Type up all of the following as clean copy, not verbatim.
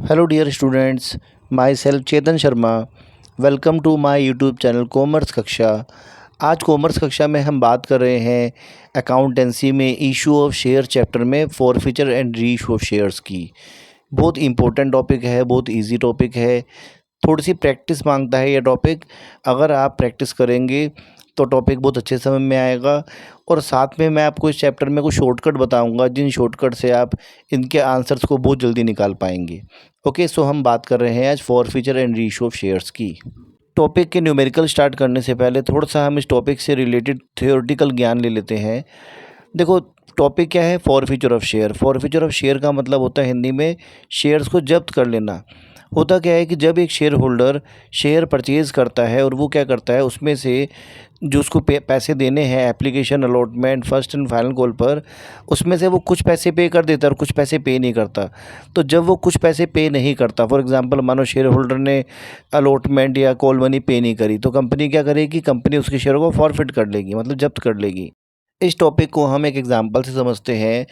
Hello dear students, my self Chetan Sharma. Welcome to my YouTube channel commerce Kaksha. आज commerce कक्षा में हम बात कर रहे हैं अकाउंटेंसी में इशू ऑफ शेयर चैप्टर में forfeiture and re issue of shares की। बहुत इंपॉर्टेंट टॉपिक है, बहुत इजी टॉपिक है, थोड़ी सी प्रैक्टिस मांगता है ये टॉपिक। अगर आप प्रैक्टिस करेंगे तो टॉपिक बहुत अच्छे समझ में आएगा। और साथ में मैं आपको इस चैप्टर में कुछ शॉर्टकट बताऊंगा, जिन शॉर्टकट से आप इनके आंसर्स को बहुत जल्दी निकाल पाएंगे। ओके, सो हम बात कर रहे हैं आज forfeiture and re issue of shares की। टॉपिक के न्यूमेरिकल स्टार्ट करने से पहले थोड़ा सा हम इस टॉपिक से रिलेटेड थ्योरेटिकल ज्ञान ले लेते हैं। देखो, टॉपिक क्या है? Forfeiture of share. Forfeiture of share का मतलब होता है हिंदी में शेयर्स को जब्त कर लेना। होता क्या है कि जब एक शेयर होल्डर शेयर परचेज़ करता है और वो क्या करता है, उसमें से जो उसको पैसे देने हैं application, allotment, first and final call पर, उसमें से वो कुछ पैसे पे कर देता है और कुछ पैसे पे नहीं करता। तो जब वो कुछ पैसे पे नहीं करता, फॉर एग्जांपल मानो शेयर होल्डर ने अलॉटमेंट या कॉल मनी पे नहीं करी, तो कंपनी क्या करेगी? कंपनी उसके शेयर को फॉरफिट कर लेगी, मतलब जब्त कर लेगी। इस टॉपिक को हम एक एग्जांपल से समझते हैं।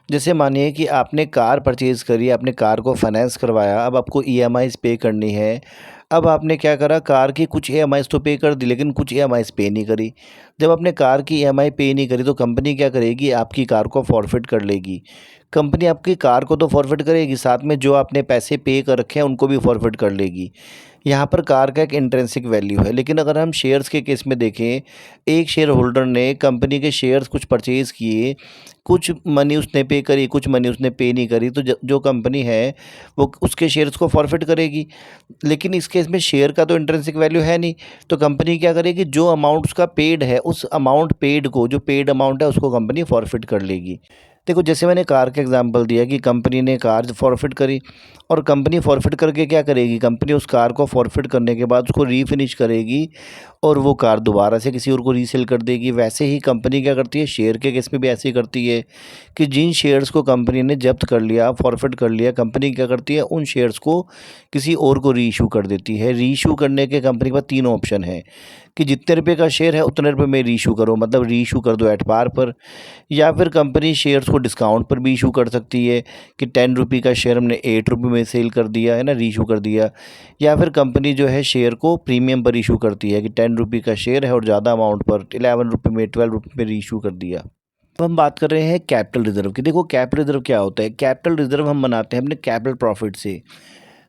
जैसे मानिए कि आपने कार परचेज़ करी, आपने कार को फाइनेंस करवाया, अब आपको ईएमआईज़ पे करनी है। अब आपने क्या करा, कार की कुछ ईएमआईज़ तो पे कर दी, लेकिन कुछ ईएमआईज़ पे नहीं करी। जब आपने कार की ईएमआई पे नहीं करी तो कंपनी क्या करेगी? आपकी कार को फॉरफिट कर लेगी। कंपनी आपकी कार को तो फॉरफिट करेगी, साथ में जो आपने पैसे पे कर रखे हैं उनको भी फॉरफिट कर लेगी। यहाँ पर कार का एक इंट्रिंसिक वैल्यू है। लेकिन अगर हम शेयर्स के केस में देखें, एक शेयर होल्डर ने कंपनी के शेयर्स कुछ परचेज़ किए, कुछ मनी उसने पे करी, कुछ मनी उसने पे नहीं करी, तो जो कंपनी है वो उसके शेयर्स को फॉरफिट करेगी। लेकिन इस केस में शेयर का तो इंट्रिंसिक वैल्यू है नहीं, तो कंपनी क्या करेगी? जो अमाउंट उसका पेड है, उस अमाउंट पेड को, जो पेड अमाउंट है उसको कंपनी फॉरफिट कर लेगी। देखो, जैसे मैंने कार का एग्जांपल दिया कि कंपनी ने कार फॉरफिट करी, और कंपनी फॉरफिट करके क्या करेगी? कंपनी उस कार को फॉरफिट करने के बाद उसको रीफिनिश करेगी और वो कार दोबारा से किसी और को रीसेल कर देगी। वैसे ही कंपनी क्या करती है? शेयर के केस में भी ऐसे ही करती है कि जिन शेयर्स को कंपनी ने जब्त कर लिया, फॉरफिट कर लिया, कंपनी क्या करती है? उन शेयर्स को किसी और को री इशू कर देती है। री इशू करने के कंपनी के पास तीन ऑप्शन है कि जितने रुपये का शेयर है उतने रुपये में री इशू करो, मतलब री इशू कर दो एट पार पर। या फिर कंपनी शेयर्स को डिस्काउंट पर भी इशू कर सकती है कि 10 रुपये का शेयर हमने 8 रुपये में सेल कर दिया है ना, री इशू कर दिया। या फिर कंपनी जो है शेयर को प्रीमियम पर इशू करती है कि 10 रुपये का शेयर है और ज़्यादा अमाउंट पर 11 रुपये में, 12 रुपये में री इशू कर दिया। अब हम बात कर रहे हैं कैपिटल रिजर्व की। देखो, कैपिटल रिजर्व क्या होता है? कैपिटल रिजर्व हम बनाते हैं अपने कैपिटल प्रॉफिट से।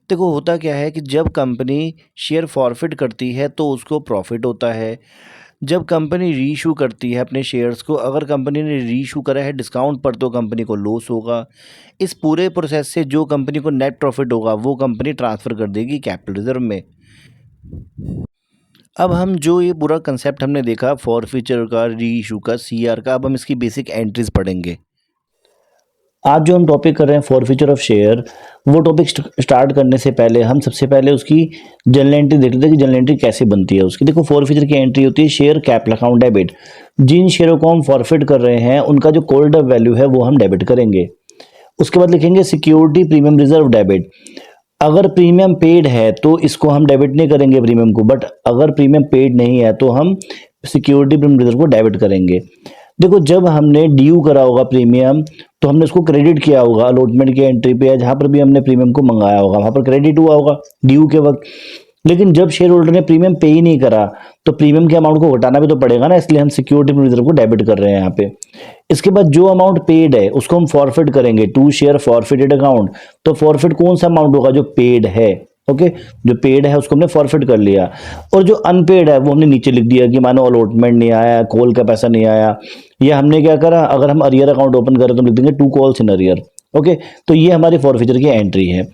देखो, होता क्या है कि जब कंपनी शेयर फॉरफिट करती है तो उसको प्रॉफिट होता है। जब कंपनी री इशू करती है अपने शेयर्स को, अगर कंपनी ने री इशू करा है डिस्काउंट पर, तो कंपनी को लॉस होगा। इस पूरे प्रोसेस से जो कंपनी को नेट प्रॉफिट होगा वो कंपनी ट्रांसफ़र कर देगी कैपिटल रिजर्व में। अब हम जो ये पूरा कंसेप्ट हमने देखा फॉरफीचर का, री इशू का, सीआर का, अब हम इसकी बेसिक एंट्रीज पढ़ेंगे। आज जो हम टॉपिक कर रहे हैं फॉरफीचर ऑफ शेयर, वो टॉपिक स्टार्ट करने से पहले हम सबसे पहले उसकी जनरल एंट्री देख लेते हैं कि जनरल एंट्री कैसे बनती है उसकी। देखो, फॉरफीचर की एंट्री होती है शेयर कैपिटल अकाउंट डेबिट। जिन शेयरों को हम फॉरफिट कर रहे हैं उनका जो कॉल्ड अप वैल्यू है वो हम डेबिट करेंगे। उसके बाद लिखेंगे सिक्योरिटी प्रीमियम रिजर्व डेबिट। अगर प्रीमियम पेड है तो इसको हम डेबिट नहीं करेंगे प्रीमियम को, बट अगर प्रीमियम पेड नहीं है तो हम सिक्योरिटी प्रीमियम रिजर्व को डेबिट करेंगे। देखो, जब हमने ड्यू करा होगा प्रीमियम तो हमने उसको क्रेडिट किया होगा अलॉटमेंट की एंट्री पे, या जहाँ पर भी हमने प्रीमियम को मंगाया होगा वहाँ पर क्रेडिट हुआ होगा ड्यू के वक्त। लेकिन जब शेयर होल्डर ने प्रीमियम पे ही नहीं करा तो प्रीमियम के अमाउंट को घटाना भी तो पड़ेगा ना, इसलिए हम सिक्योरिटी रिजर्व को डेबिट कर रहे हैं यहाँ पे। इसके बाद जो अमाउंट पेड है उसको हम फॉरफिट करेंगे टू शेयर फॉरफिटेड अकाउंट। तो फॉरफिट कौन सा अमाउंट होगा? जो पेड है। ओके, जो पेड है उसको हमने फॉरफिट कर लिया, और जो अनपेड है वो हमने नीचे लिख दिया कि मानो अलॉटमेंट नहीं आया, कॉल का पैसा नहीं आया, या हमने क्या करा, अगर हम अरियर अकाउंट ओपन करें तो हम लिख देंगे 2 कॉल्स इन अरियर। ओके, तो ये हमारी फॉरफिचर की एंट्री है।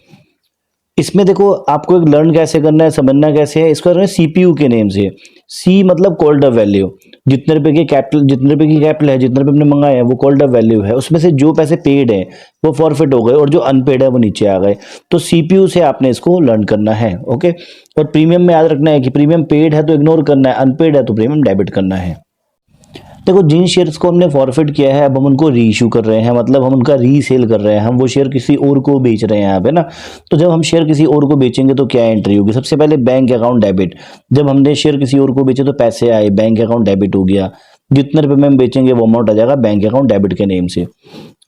इसमें देखो, आपको एक लर्न कैसे करना है, समझना कैसे है, इसको करना है सीपीयू के नेम से। सी मतलब कॉल्ड अप वैल्यू। जितने रुपए की कैपिटल है, जितने रुपए हमने मंगाए हैं वो कॉल्ड अप वैल्यू है। उसमें से जो पैसे पेड है वो फॉरफिट हो गए और जो अनपेड है वो नीचे आ गए। तो सीपीयू से आपने इसको लर्न करना है। ओके, और प्रीमियम में याद रखना है कि प्रीमियम पेड है तो इग्नोर करना है, अनपेड है तो प्रीमियम डेबिट करना है। देखो, जिन शेयर्स को हमने फॉरफिट किया है अब हम उनको री इशू कर रहे हैं, मतलब हम उनका रीसेल कर रहे हैं, हम वो शेयर किसी और को बेच रहे हैं यहाँ पे ना। तो जब हम शेयर किसी और को बेचेंगे तो क्या एंट्री होगी? सबसे पहले बैंक अकाउंट डेबिट। जब हमने शेयर किसी और को बेचे तो पैसे आए, बैंक अकाउंट डेबिट हो गया। जितने रुपए में हम बेचेंगे वो अमाउंट आ जाएगा बैंक अकाउंट डेबिट के नेम से।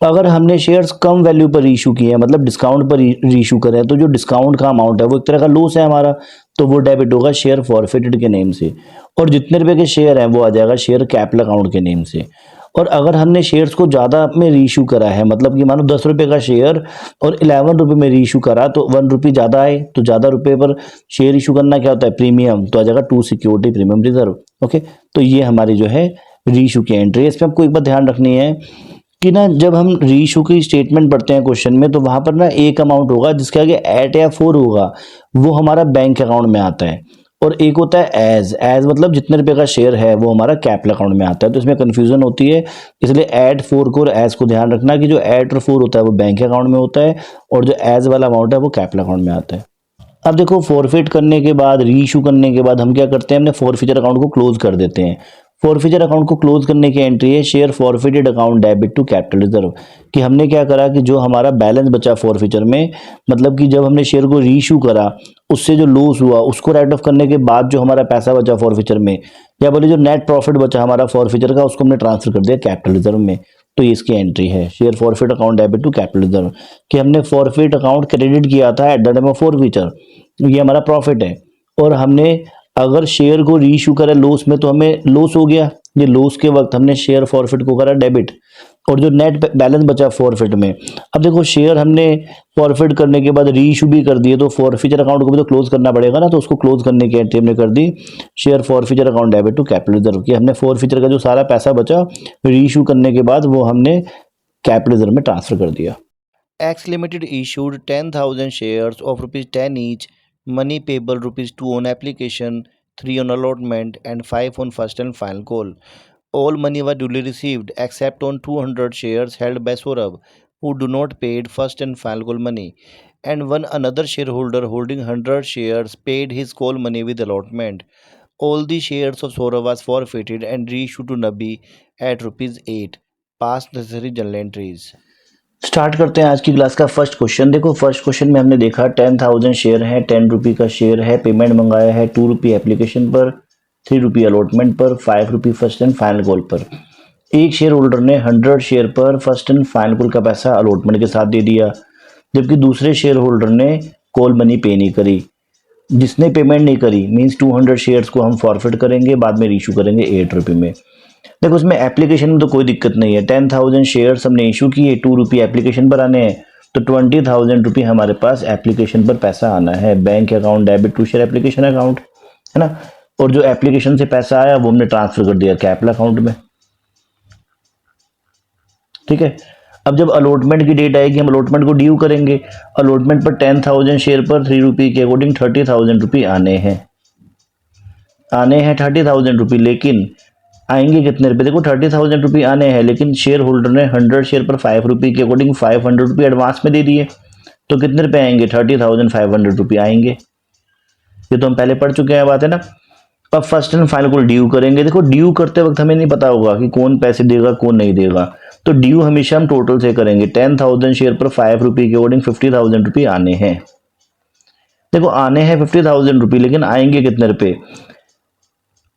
अगर हमने शेयर्स कम वैल्यू पर इशू किए हैं, मतलब डिस्काउंट पर इशू करें हैं, तो जो डिस्काउंट का अमाउंट है वो एक तरह का लॉस है हमारा, तो वो डेबिट होगा शेयर फॉरफिटेड के नेम से। और जितने रुपए के शेयर हैं वो आ जाएगा शेयर कैपिटल अकाउंट के नेम से। और अगर हमने शेयर्स को ज़्यादा में रीइशू करा है, मतलब कि मानो 10 रुपये का शेयर और 11 रुपये में रीइशू करा, तो 1 रुपये ज़्यादा आए, तो ज़्यादा रुपये पर शेयर इशू करना क्या होता है, प्रीमियम, तो आ जाएगा to security premium reserve. Okay, तो ये हमारी जो है रीइशू की एंट्री है। इसमें आपको एक बात ध्यान रखनी है कि ना जब हम रीइशू की स्टेटमेंट पढ़ते हैं क्वेश्चन में, तो वहां पर ना एक अमाउंट होगा जिसके आगे एट या फोर होगा, वो हमारा बैंक अकाउंट में आता है। और एक होता है एज मतलब जितने रुपए का शेयर है वो हमारा कैपिटल अकाउंट में आता है, तो इसमें कंफ्यूजन होती है। इसलिए एट फोर को और एज को ध्यान रखना कि जो एट और फोर होता है वो बैंक अकाउंट में होता है, और जो एज वाला अमाउंट है वो कैपिटल अकाउंट में आता है। अब देखो, फॉरफिट करने के बाद, रीइशू करने के बाद हम क्या करते हैं, हमने फॉरफिचर अकाउंट को क्लोज कर देते हैं। फॉरफिचर अकाउंट को क्लोज करने की एंट्री है share forfeited account debit to capital reserve, कि हमने क्या करा कि जो हमारा बैलेंस बचा फॉरफिचर में, मतलब कि जब हमने शेयर को रीइशू करा उससे जो लॉस हुआ उसको राइट ऑफ करने के बाद जो हमारा पैसा बचा फॉरफिचर में, या बोले जो नेट प्रॉफिट बचा हमारा फॉरफिचर का, उसको हमने ट्रांसफर कर दिया कैपिटल रिजर्व में। तो ये इसकी एंट्री है share forfeit account debit to capital reserve, कि हमने फॉरफिट अकाउंट क्रेडिट किया था at the time of forfeiture, ये हमारा प्रॉफिट है। और हमने अगर शेयर को रीइशू करा लॉस में तो हमें लॉस हो गया, ये लॉस के वक्त हमने शेयर फॉरफिट को करा डेबिट, और जो नेट बैलेंस बचा फॉरफिट में। अब देखो, शेयर हमने फॉरफिट करने के बाद रीइशू भी कर दिए, तो फॉरफिचर अकाउंट को भी तो क्लोज करना पड़ेगा ना, तो उसको क्लोज करने की एंट्री हमने कर दी share forfeiture account debit to capital reserve, कि हमने फॉरफिचर का जो सारा पैसा बचा रीइशू करने के बाद वो हमने कैपिटल रिजर्व में ट्रांसफर कर दिया। X Limited issued 10,000 shares of rupees 10 each, money payable rupees 2 on application, 3 on allotment, and 5 on first and final call. All money was duly received except on 200 shares held by Saurabh, who do not paid first and final call money, and one another shareholder holding 100 shares paid his call money with allotment. All the shares of Saurabh was forfeited and reissued to Nabi at rupees 8. Past necessary journal entries. Start करते हैं आज की class का first question. देखो, first question में हमने देखा 10,000 share है, 10 रुपये का शेयर है, पेमेंट मंगाया है 2 रुपये एप्लीकेशन पर, 3 रुपये अलॉटमेंट पर, 5 रुपये फर्स्ट एंड फाइनल कॉल पर। एक शेयर होल्डर ने 100 शेयर पर फर्स्ट एंड फाइनल कॉल का पैसा अलॉटमेंट के साथ दे दिया, जबकि दूसरे शेयर होल्डर ने कॉल मनी पे नहीं करी। जिसने पेमेंट नहीं करी मीन्स 200 शेयर्स को हम फॉरफिट करेंगे, बाद में इशू करेंगे 8 रुपये में। देखो, उसमें एप्लीकेशन में तो कोई दिक्कत नहीं है, 10,000 शेयर्स हमने इशू किए, 2 रुपये एप्लीकेशन पर आने हैं, तो 20,000 रुपये हमारे पास एप्लीकेशन पर पैसा आना है, bank account debit to share application account, है ना। और जो एप्लीकेशन से पैसा आया वो हमने ट्रांसफर कर दिया कैपिटल अकाउंट में, ठीक है। अब जब अलॉटमेंट की डेट आएगी हम अलॉटमेंट को ड्यू करेंगे। अलॉटमेंट पर 10,000 शेयर पर 3 रुपये के अकॉर्डिंग 30,000 रुपये आने हैं 30,000 रुपये, लेकिन आएंगे कितने रुपए। देखो, 30,000 रुपये आने हैं, लेकिन शेयर होल्डर ने 100 शेयर पर 5 रुपये के अकॉर्डिंग 500 रुपये एडवांस में दे दिए, तो कितने रुपए आएंगे, 30,500 रुपये आएंगे। ये तो हम पहले पढ़ चुके हैं, बात है ना। अब फर्स्ट एंड फाइनल को ड्यू करेंगे। देखो, ड्यू करते वक्त हमें नहीं पता होगा कि कौन पैसे देगा कौन नहीं देगा, तो ड्यू हमेशा हम टोटल से करेंगे। 10,000 शेयर पर 5 रुपये के अकॉर्डिंग 50,000 रुपये आने हैं। देखो, आने हैं 50,000 रुपये, लेकिन आएंगे कितने रुपए।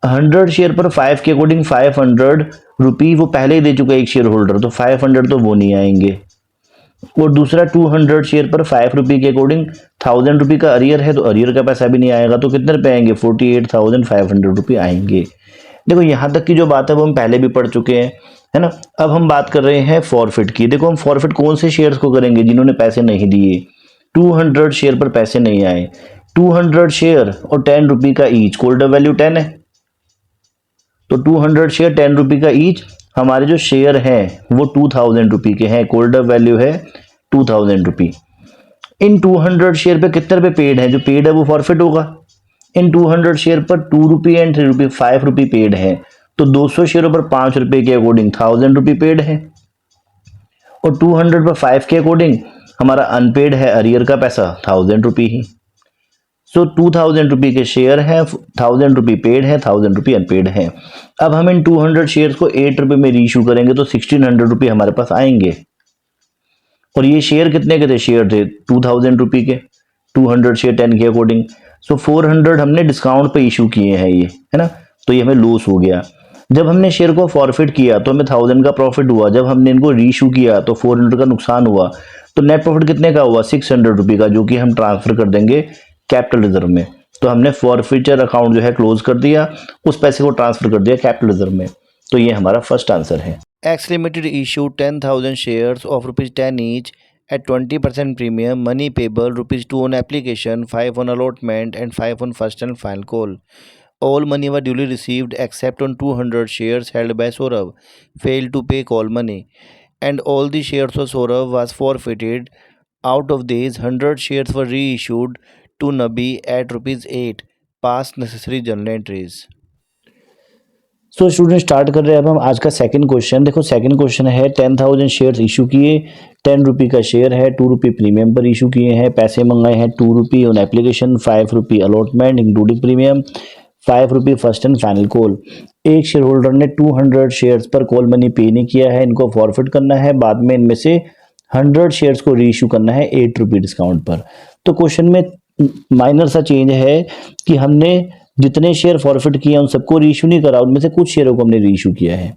100 शेयर पर 5 के अकॉर्डिंग 500 रुपये वो पहले ही दे चुका है एक शेयर होल्डर, तो 500 तो वो नहीं आएंगे। और दूसरा 200 शेयर पर 5 रुपये के अकॉर्डिंग 1000 रुपये का अरियर है, तो अरियर का पैसा भी नहीं आएगा, तो कितने रुपये आएंगे, 48,500 रुपये आएंगे। देखो, यहाँ तक की जो बात है वो हम पहले भी पढ़ चुके हैं, है ना। अब हम बात कर रहे हैं फॉरफिट की। देखो, हम फॉरफिट कौन से शेयर्स को करेंगे, जिन्होंने पैसे नहीं दिए। 200 शेयर पर पैसे नहीं आए, 200 शेयर और 10 रुपये का ईच, कोल्डर वैल्यू 10 है, तो 200 शेयर 10 रुपये का ईच। हमारे जो शेयर हैं वो 2,000 रुपये के हैं, कोल्डर वैल्यू है 2,000 रुपये। इन 200 शेयर पे कितने रुपए पेड है, जो पेड है वो फॉरफिट होगा। इन 200 शेयर पर 2 रुपये एंड 3 रुपये 5 रुपये पेड है, तो 200 शेयरों पर 5 रुपये के अकॉर्डिंग 1,000 रुपये पेड है, और 200 पर 5 के अकॉर्डिंग हमारा अनपेड है अरियर का पैसा 1,000 रुपये ही। सो 2,000 रुपये के शेयर है, 1,000 रुपये पेड है, 1,000 रुपये अनपेड है। अब हम इन 200 शेयर्स को 8 रुपये में रीइशू करेंगे, तो 1,600 रुपये हमारे पास आएंगे। और ये शेयर कितने के थे, शेयर थे 2,000 रुपये के, 200 शेयर 10 के अकॉर्डिंग। सो 400 हमने डिस्काउंट पे इशू किए हैं ये, है ना, तो ये हमें लॉस हो गया। जब हमने शेयर को फॉरफिट किया तो हमें 1000 का प्रॉफिट हुआ, जब हमने इनको रीइशू किया तो 400 का नुकसान हुआ। तो नेट प्रॉफिट कितने का हुआ? 600 रुपये का, जो कि हम ट्रांसफर कर देंगे कैपिटल रिजर्व में। तो हमने फॉरफिचर अकाउंट जो है क्लोज कर दिया, उस पैसे को ट्रांसफर कर दिया कैपिटल रिजर्व में। तो ये हमारा फर्स्ट आंसर है। X limited issue 10,000 shares of ₹10 each at 20% premium, money payable ₹2 on application, 5 on allotment and 5 on first and final call. All money were duly received except on 200 shares held by Saurav failed to pay call money, and all the shares of Saurav was forfeited. Out of these, 100 shares were reissued to Nabi at ₹8. Pass necessary journal entries. So student start कर रहे हैं अब हम आज का second question. देखो second question है 10,000 shares issue किए, 10 रुपये का शेयर है, 2 रुपये प्रीमियम पर इशू किए हैं, पैसे मंगाए हैं 2 रुपये ऑन एप्लीकेशन, 5 रुपये अलॉटमेंट इंक्लूडिंग प्रीमियम, 5 रुपये फर्स्ट एंड फाइनल कॉल। एक शेयर होल्डर ने 200 शेयर्स पर कॉल मनी पे नहीं किया है, इनको फॉरफिट करना है, बाद में इनमें से 100 शेयर्स को री इशू करना है 8 रुपये डिस्काउंट पर। तो क्वेश्चन में माइनर सा चेंज है कि हमने जितने शेयर फॉरफिट किए उन सबको रीइशू नहीं करा, उनमें से कुछ शेयरों को हमने रीइशू किया है।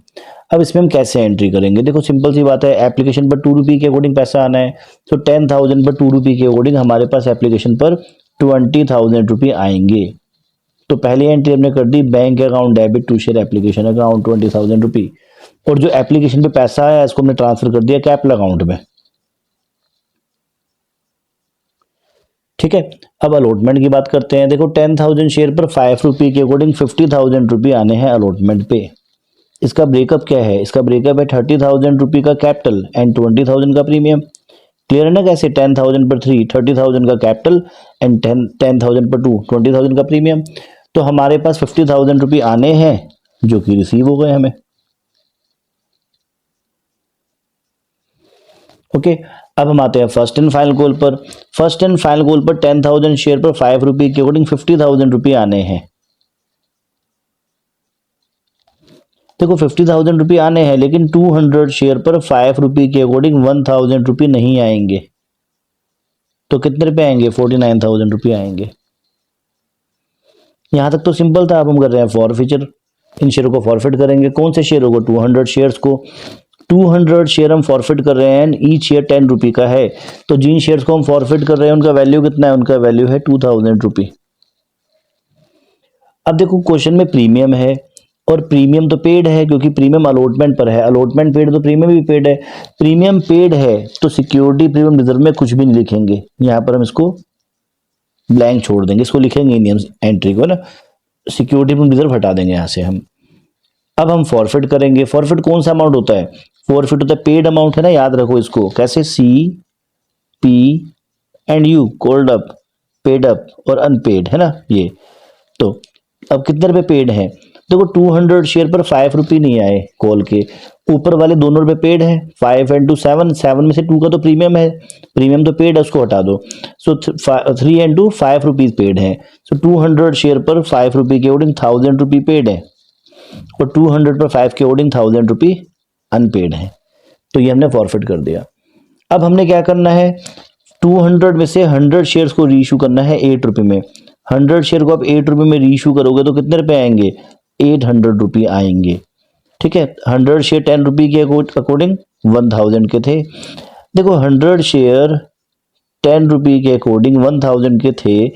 अब इसमें हम कैसे एंट्री करेंगे? देखो सिंपल सी बात है, एप्लीकेशन पर 2 रुपये के अकॉर्डिंग पैसा आना है, तो 10,000 पर 2 रुपये के अकॉर्डिंग हमारे पास एप्लीकेशन पर 20,000 रुपये आएंगे। तो पहली एंट्री हमने कर दी, bank account debit to share application account 20,000 रुपये, और जो एप्लीकेशन पे पैसा आया इसको हमने ट्रांसफर कर दिया कैपिटल अकाउंट में। ठीक है, अब अलॉटमेंट की बात करते हैं। देखो 10,000 शेयर पर 5 रुपये के अकॉर्डिंग 50,000 रुपये आने हैं अलॉटमेंट पे। इसका ब्रेकअप क्या है? इसका ब्रेकअप है 30,000 रुपये का कैपिटल एंड 20,000 का प्रीमियम। क्लियर है ना? कैसे? 10,000 पर 3, 30,000 का कैपिटल एंड 10,000 पर 2, 20,000 का प्रीमियम। तो हमारे पास 50,000 रुपये आने हैं जो कि रिसीव हो गए हमें। ओके, अब हम आते हैं फर्स्ट एंड फाइनल कॉल पर। फर्स्ट एंड फाइनल कॉल पर 10,000 शेयर पर 5 रुपये के अकॉर्डिंग 50,000 रुपये आने हैं। देखो 50,000 रुपये आने हैं, लेकिन 200 शेयर पर 5 रुपये के अकॉर्डिंग 1,000 रुपये नहीं आएंगे। तो कितने रुपए आएंगे? 49,000 रुपये आएंगे। यहां तक तो सिंपल था। अब हम कर रहे हैं फॉरफिचर। इन शेयरों को फॉरफिट करेंगे। कौन से शेयरों को? 200 शेयर्स को। 200 शेयर हम फॉरफिट कर रहे हैं, ईच शेयर 10 रुपये का है। तो जिन शेयर्स को हम फॉरफिट कर रहे हैं उनका वैल्यू कितना है? उनका वैल्यू है 2,000 रुपये। अब देखो क्वेश्चन में प्रीमियम है, और प्रीमियम तो पेड है क्योंकि प्रीमियम अलॉटमेंट पर है। अलॉटमेंट पेड तो प्रीमियम भी पेड है। प्रीमियम पेड है तो सिक्योरिटी प्रीमियम रिजर्व में कुछ भी नहीं लिखेंगे, यहाँ पर हम इसको ब्लैंक छोड़ देंगे, इसको लिखेंगे नहीं हम एंट्री को ना, सिक्योरिटी प्रीमियम रिजर्व हटा देंगे यहाँ से हम। अब हम फॉरफिट करेंगे। फॉरफिट कौन सा अमाउंट होता है? फॉरफिट होता है पेड अमाउंट, है ना, याद रखो इसको। कैसे? C P and U, called up, paid up और अनपेड, है ना ये। तो अब कितने रुपए पेड हैं? देखो 200 शेयर पर 5 रुपये नहीं आए कॉल के, ऊपर वाले दोनों रुपए पेड है। 5 इंटू 7, 7 में से 2 का तो प्रीमियम है, प्रीमियम तो पेड है, उसको हटा दो। सो 3 इंटू 5 रुपीज पेड है। सो 200 शेयर पर 5 रुपये के अकॉर्डिंग 1,000 रुपये पेड है, और 200 पर 5 के अकॉर्डिंग 1,000 रुपये अनपेड है। तो ये हमने फॉरफिट कर दिया। अब हमने क्या करना है? 200 में से 100 शेयर्स को रीइशू करना है 8 रुपये में। 100 शेयर को आप 8 रुपये में रीइशू करोगे तो कितने रुपए आएंगे? 800 रुपये आएंगे। ठीक है, 100 शेयर 10 रुपये के अकॉर्डिंग 1,000 के थे। देखो 100 शेयर 10 रुपये के अकॉर्डिंग 1,000 के थे,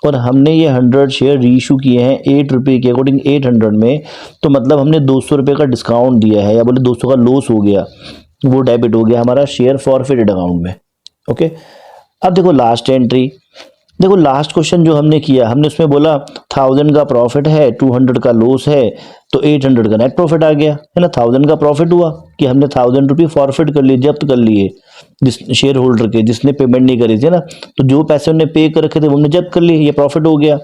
और हमने ये 100 शेयर रीइशू किए हैं 8 रुपये के अकॉर्डिंग 800 में। तो मतलब हमने 200 रुपये का डिस्काउंट दिया है, या बोले 200 का लॉस हो गया, वो डेबिट हो गया हमारा शेयर फॉरफिटेड अकाउंट में। ओके, अब देखो लास्ट एंट्री। देखो लास्ट क्वेश्चन जो हमने किया, हमने उसमें बोला 1,000 का प्रॉफिट है, 200 का लॉस है, तो 800 का नेट प्रॉफिट आ गया, है ना। 1,000 का प्रॉफिट हुआ कि हमने 1,000 रुपये फॉरफिट कर लिए, जब्त कर लिए जिस शेयर होल्डर के, जिसने पेमेंट नहीं करी थी ना, तो जो पैसे उन्होंने पे कर रखे थे वो हमने जब्त कर लिए, ये प्रॉफिट हो गया।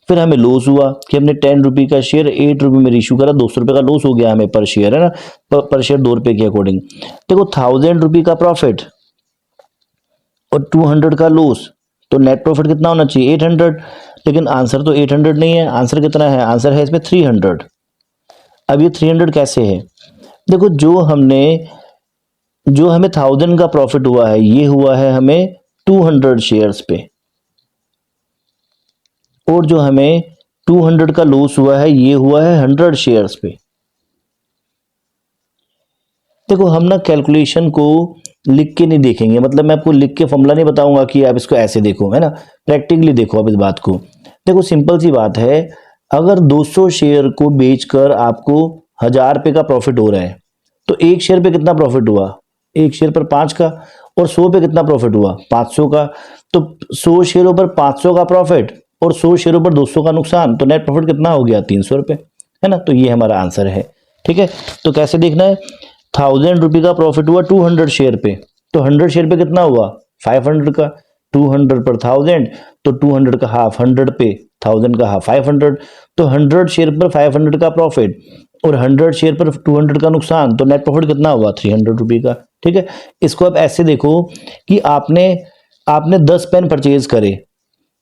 फिर हमें लॉस हुआ कि हमने 10 रुपये का शेयर 8 रुपये में इशू करा, 200 रुपये का लॉस हो गया हमें पर शेयर, है ना, पर शेयर 2 रुपये के अकॉर्डिंग। देखो 1,000 रुपये का प्रॉफिट और 200 का लॉस, तो नेट प्रॉफिट कितना होना चाहिए? 800। लेकिन आंसर तो 800 नहीं है, आंसर कितना है? आंसर है इसमें 300। अब ये 300 कैसे है? देखो जो हमें 1,000 का प्रॉफिट हुआ है, ये हुआ है हमें 200 शेयर्स पे, और जो हमें 200 का लॉस हुआ है ये हुआ है 100 शेयर्स पे। देखो हम ना कैलकुलेशन को लिख के नहीं देखेंगे, मतलब मैं आपको लिख के फॉर्मूला नहीं बताऊंगा कि आप इसको ऐसे देखो, है ना, प्रैक्टिकली देखो आप इस बात को। देखो सिंपल सी बात है, अगर 200 शेयर को बेचकर आपको 1000 रुपये का प्रॉफिट हो रहा है, तो एक शेयर पे कितना प्रॉफिट हुआ, एक शेयर पर 5 का, और 100 पे कितना प्रॉफिट हुआ, 500 का। तो 100 शेयरों पर 500 का प्रॉफिट और 100 शेयरों पर 200 का नुकसान, तो नेट प्रॉफिट कितना हो गया, 300 रुपये, है ना। तो ये हमारा आंसर है। ठीक है, तो कैसे देखना है, 1000 रुपये का प्रॉफिट हुआ 200 शेयर पे, तो 100 शेयर पे कितना हुआ, 500 का। 200 पर 1000, तो 200 का हाफ 100 पे, 1000 का हाफ 500, तो 100 शेयर पर 500 का प्रॉफिट और 100 शेयर पर 200 का नुकसान, तो नेट प्रॉफिट कितना हुआ, 300 रुपये का। ठीक है, इसको आप ऐसे देखो कि आपने आपने 10 पेन परचेज करे,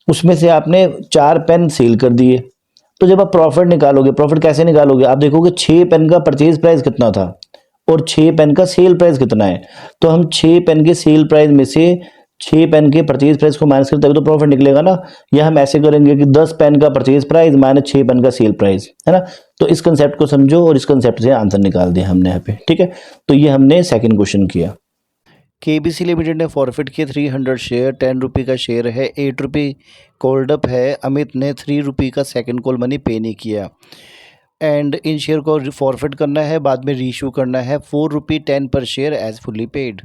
उसमें से आपने 4 पेन सेल कर दिए, तो जब आप प्रॉफिट निकालोगे, प्रॉफिट कैसे निकालोगे, आप देखोगे 6 पेन का परचेज प्राइस कितना था और 6 पेन का सेल प्राइस कितना है। तो हम 6 पेन के सेल प्राइस में से 6 पेन के परचेज प्राइस को माइनस करें तभी तो प्रॉफिट निकलेगा ना। या हम ऐसे करेंगे कि 10 पेन का परचेज प्राइस माइनस 6 पेन का सेल प्राइस, है ना। तो इस कंसेप्ट को समझो और इस कंसेप्ट से आंसर निकाल दिया हमने यहाँ पे। ठीक है, तो ये हमने सेकंड क्वेश्चन किया। केबीसी लिमिटेड ने फॉरफिट किए 300 शेयर, 10 रुपये का शेयर है, 8 रुपये कॉल्ड अप है। अमित ने 3 रुपये का सेकंड कॉल मनी पे नहीं किया एंड इन शेयर को फॉरफिट करना है, बाद में रीइशू करना है, 4 रुपये 10 पर शेयर एज फुली पेड।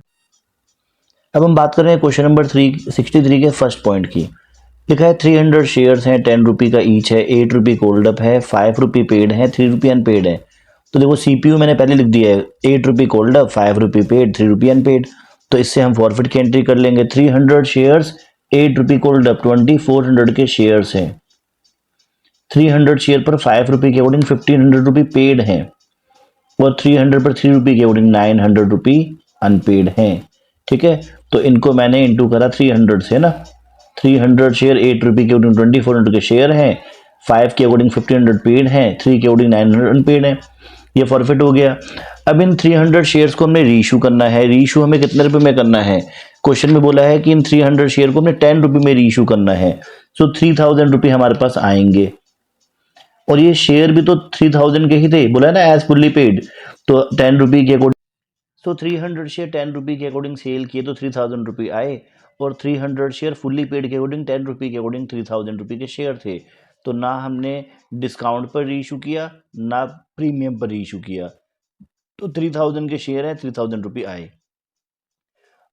अब हम बात कर रहे हैं क्वेश्चन नंबर 363 के फर्स्ट पॉइंट की। लिखा है 300 शेयर्स हैं, 10 रुपये का ईच है, 8 रुपये कोल्ड अप है, 5 रुपये पेड है, 3 रुपये अनपेड है। तो देखो सीपीयू मैंने पहले लिख दिया है, 8 रुपये कोल्ड अप, 5 रुपये पेड, 3 रुपये अनपेड। तो इससे हम फॉरफिट की एंट्री कर लेंगे। 300 शेयर्स, 8 रुपये कोल्ड अप, 2400 के शेयर्स हैं। 300 शेयर पर 5 रुपये के अकॉर्डिंग 1500 रुपये पेड हैं और 300 पर 3 रुपये के अकॉर्डिंग 900 रुपये अनपेड हैं। ठीक है, तो इनको मैंने इंटू करा 300 से ना। 300 शेयर 8 रुपये के अकॉर्डिंग 2400 के शेयर हैं, 5 के अकॉर्डिंग 1500 पेड हैं, 3 के अकॉर्डिंग 900 अनपेड हैं। ये फॉरफिट हो गया। अब इन 300 शेयर्स को हमने रीइशू करना है। रीइशू हमें कितने रुपए में करना है, क्वेश्चन में बोला है कि इन 300 शेयर को हमने 10 रुपये में रीइशू करना है। सो 3000 रुपये हमारे पास आएंगे और ये शेयर भी तो 3000 के ही थे, बोला है ना एज फुल्ली पेड। तो 10 रुपये के अकॉर्डिंग, सो 300 शेयर 10 रुपये के अकॉर्डिंग सेल किए तो 3000 रुपये आए और 300 शेयर फुल्ली पेड के अकॉर्डिंग 10 रुपये के अकॉर्डिंग 3000 रुपये के शेयर थे। तो ना हमने डिस्काउंट पर रीइशू किया ना प्रीमियम पर रीइशू किया, तो 3000 के शेयर है, 3000 रुपये आए।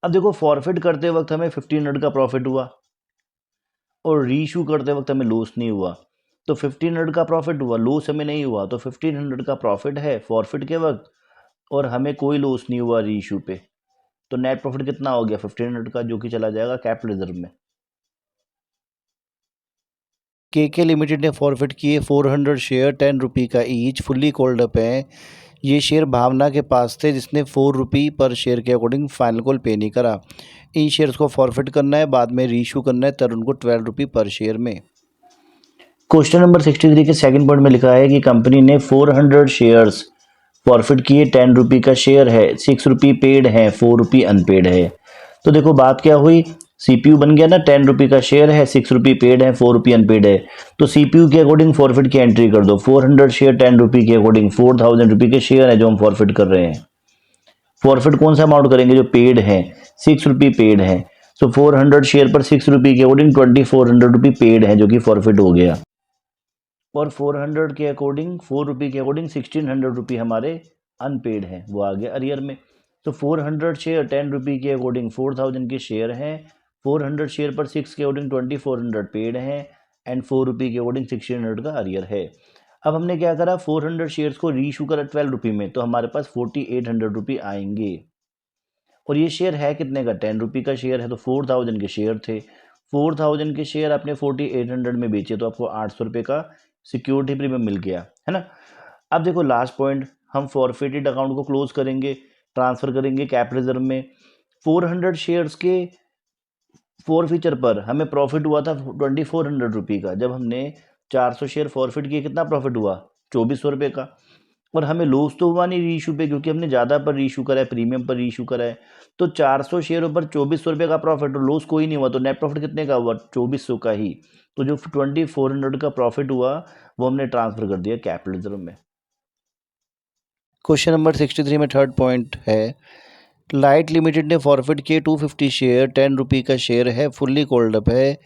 अब देखो फॉरफिट करते वक्त हमें 1500 का प्रॉफिट हुआ और रीइशू करते वक्त हमें लॉस नहीं हुआ। तो 1500 का प्रॉफिट हुआ, लॉस हमें नहीं हुआ, तो 1500 का प्रॉफिट है फॉरफिट के वक्त और हमें कोई लॉस नहीं हुआ रीइशू पे। तो नेट प्रॉफिट कितना हो गया 1500 का, जो कि चला जाएगा कैपिटल रिजर्व में। केके लिमिटेड ने फॉरफिट किए 400 शेयर, 10 रुपये का ईच, फुल्ली कॉल्ड अप है। ये शेयर भावना के पास थे जिसने 4 रुपये पर शेयर के अकॉर्डिंग फाइनल कॉल पे नहीं करा। इन शेयर्स को फॉरफिट करना है, बाद में रीइशू करना है तरुण को 12 रुपये पर शेयर में। क्वेश्चन नंबर 63 के सेकंड पॉइंट में लिखा है कि कंपनी ने 400 शेयर्स फॉरफिट किए, 10 रुपये का शेयर है, 6 रुपये पेड है, 4 रुपये अनपेड है। तो देखो बात क्या हुई, सीपीयू बन गया ना, 10 रुपये का शेयर है, 6 रुपये पेड है, 4 रुपये अनपेड है। तो सीपीयू के अकॉर्डिंग फॉरफिट की एंट्री कर दो। 400 शेयर 10 रुपये के अकॉर्डिंग 4000 रुपये के शेयर है जो हम फॉरफिट कर रहे हैं। फॉरफिट कौन सा अमाउंट करेंगे, जो पेड है, 6 रुपये पेड है। सो 400 शेयर पर 6 रुपये के अकॉर्डिंग 2400 रुपये पेड है जो कि फॉरफिट हो गया। और 400 के अकॉर्डिंग 4 रुपये के अकॉर्डिंग 1600 रुपये हमारे अनपेड हैं, वो आ गया अरियर में। तो 400 शेयर 10 रुपये के अकॉर्डिंग 4000 के शेयर हैं, 400 शेयर पर 6 के अकॉर्डिंग 2400 पेड हैं एंड 4 रुपये के अकॉर्डिंग 1600 का अरियर है। अब हमने क्या करा, 400 शेयर्स को रीइशू करा 12 रुपये में, तो हमारे पास 4800 रुपये आएंगे। और ये शेयर है कितने का, 10 रुपये का शेयर है, तो 4000 के शेयर थे। 4000 के शेयर आपने 4800 में बेचे तो आपको 800 रुपये का सिक्योरिटी प्रीमियम मिल गया, है ना। अब देखो लास्ट पॉइंट, हम फॉरफिटेड अकाउंट को क्लोज करेंगे, ट्रांसफर करेंगे कैपिटल रिजर्व में। 400 शेयर्स के फॉरफीचर पर हमें प्रॉफिट हुआ था 2400 रुपये का। जब हमने 400 शेयर फॉरफिट किए कितना प्रॉफिट हुआ, 2400 रुपये का। और हमें लॉस तो हुआ नहीं रीइशू पे, क्योंकि हमने ज़्यादा पर रीइशू करा है, प्रीमियम पर रीइशू करा है। तो 400 शेयरों पर 2400 रुपये का प्रॉफिट और लॉस कोई नहीं हुआ, तो नेट प्रॉफिट कितने का हुआ, 2400 का ही। तो जो 2400 का प्रॉफिट हुआ वो हमने ट्रांसफर कर दिया कैपिटल रिजर्व में। क्वेश्चन नंबर 63 में थर्ड पॉइंट है, लाइट लिमिटेड ने फॉरफिट किए 250 शेयर, 10 रुपये का शेयर है, फुल्ली कोल्ड अप है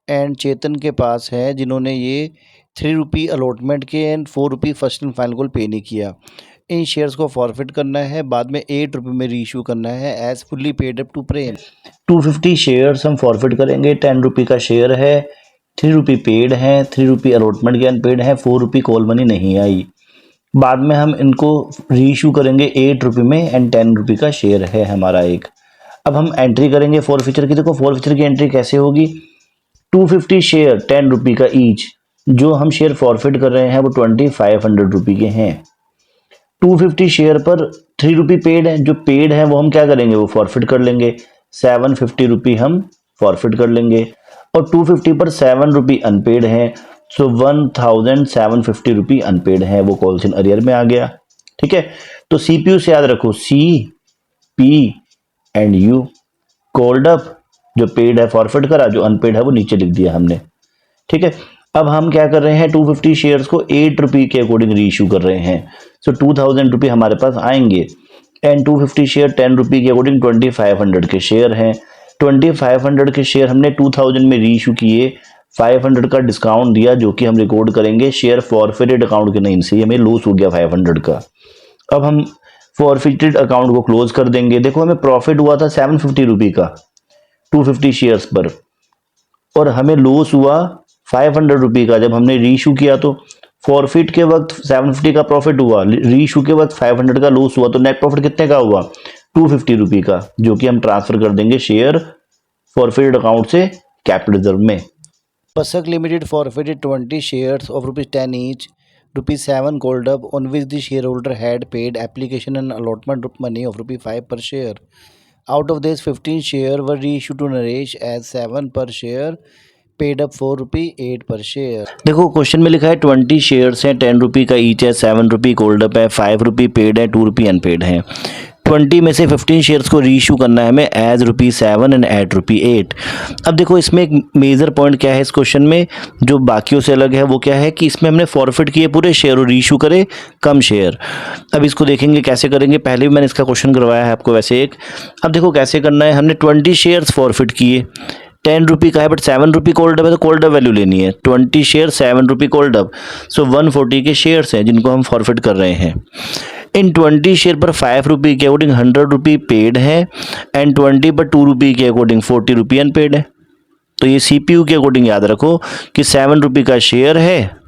एंड चेतन के पास है जिन्होंने ये 3 रुपये अलॉटमेंट किए एंड 4 रुपये फर्स्ट एंड फाइनल कॉल पे नहीं किया। इन शेयर्स को फॉरफिट करना है, बाद में 8 रुपये में रीइशू करना है as fully paid up to प्रेम। 250 शेयर्स हम फॉरफिट करेंगे, 10 रुपये का शेयर है, 3 रुपये पेड हैं, 3 रुपये अलॉटमेंट के अनपेड हैं, 4 रुपये कॉल मनी नहीं आई। बाद में हम इनको रीइशू करेंगे 8 रुपये में एंड 10 रुपये का शेयर है हमारा एक। अब हम एंट्री करेंगे फॉरफिचर की। देखो फॉरफिचर की एंट्री कैसे होगी, 250 शेयर 10 रुपये का ईच, जो हम शेयर फॉरफिट कर रहे हैं वो 2500 रुपये के हैं। 250 शेयर पर 3 रुपये पेड है, जो पेड है वो हम क्या करेंगे, वो फॉरफिट कर लेंगे, 750 रुपये हम फॉरफिट कर लेंगे। और 250 पर 7 रुपये अनपेड हैं, सो 1750 रुपये अनपेड है, वो कॉल्स इन अरियर में आ गया। ठीक है, तो CPU से याद रखो CP and U। Called up जो पेड है फॉरफिट करा, जो अनपेड है वो नीचे लिख दिया हमने। ठीक है, अब हम क्या कर रहे हैं, 250 शेयर्स को 8 रुपये के अकॉर्डिंग रीइशू कर रहे हैं, सो 2000 रुपये हमारे पास आएंगे एंड 250 शेयर 10 रुपये के अकॉर्डिंग 2500 के शेयर हैं। 2500 के शेयर हमने 2000 में रीइशू किए, 500 का डिस्काउंट दिया जो कि हम रिकॉर्ड करेंगे शेयर फॉरफिटेड अकाउंट के नाम से, हमें लॉस हो गया 500 का। अब हम फॉरफिटेड अकाउंट को क्लोज कर देंगे। देखो हमें प्रॉफिट हुआ था 750 रुपये का 250 शेयर्स पर, और हमें लॉस हुआ 500 रुपये का जब हमने रीइशू किया। तो फॉरफिट के वक्त 750 का प्रॉफिट हुआ, रीइशू के वक्त 500 का लॉस हुआ, तो नेट प्रॉफिट कितने का हुआ, 250 रुपये का, जो कि हम ट्रांसफर कर देंगे शेयर फॉरफिटेड अकाउंट से कैपिटल रिजर्व में। Pasak Limited forfeited 20 shares of ₹10 each, ₹7 called up, on which the shareholder had paid application and allotment money of ₹5 per share. Out of this, 15 shares were reissued to Naresh as 7 per share, paid up 4 रुपये 8 पर share. देखो question में लिखा है 20 shares हैं, 10 रुपये का each है, 7 रुपये कोल्ड अप है, 5 रुपये पेड है, 2 रुपये अनपेड है। 20 में से 15 शेयर्स को रीइशू करना है हमें एज ₹7 एंड एट ₹8। अब देखो इसमें एक मेजर पॉइंट क्या है इस क्वेश्चन में जो बाकियों से अलग है, वो क्या है कि इसमें हमने फॉरफिट किए पूरे शेयर और रीइशू करे कम शेयर। अब इसको देखेंगे कैसे करेंगे, पहले भी मैंने इसका क्वेश्चन करवाया है आपको वैसे एक। अब देखो कैसे करना है, हमने 20 शेयर्स फॉरफिट किए, 10 रुपये का है बट 7 रुपये कोल्ड अप है, तो कोल्ड अप वैल्यू लेनी है। 20 शेयर 7 रुपये कोल्ड अप, सो 140 के शेयर्स हैं जिनको हम फॉरफिट कर रहे हैं। इन 20 शेयर पर 5 रुपये के अकॉर्डिंग 100 रुपये पेड है एंड 20 पर 2 रुपये के अकॉर्डिंग 40 रुपये अनपेड है। तो ये CPU के अकॉर्डिंग याद रखो कि 7 रुपये का शेयर है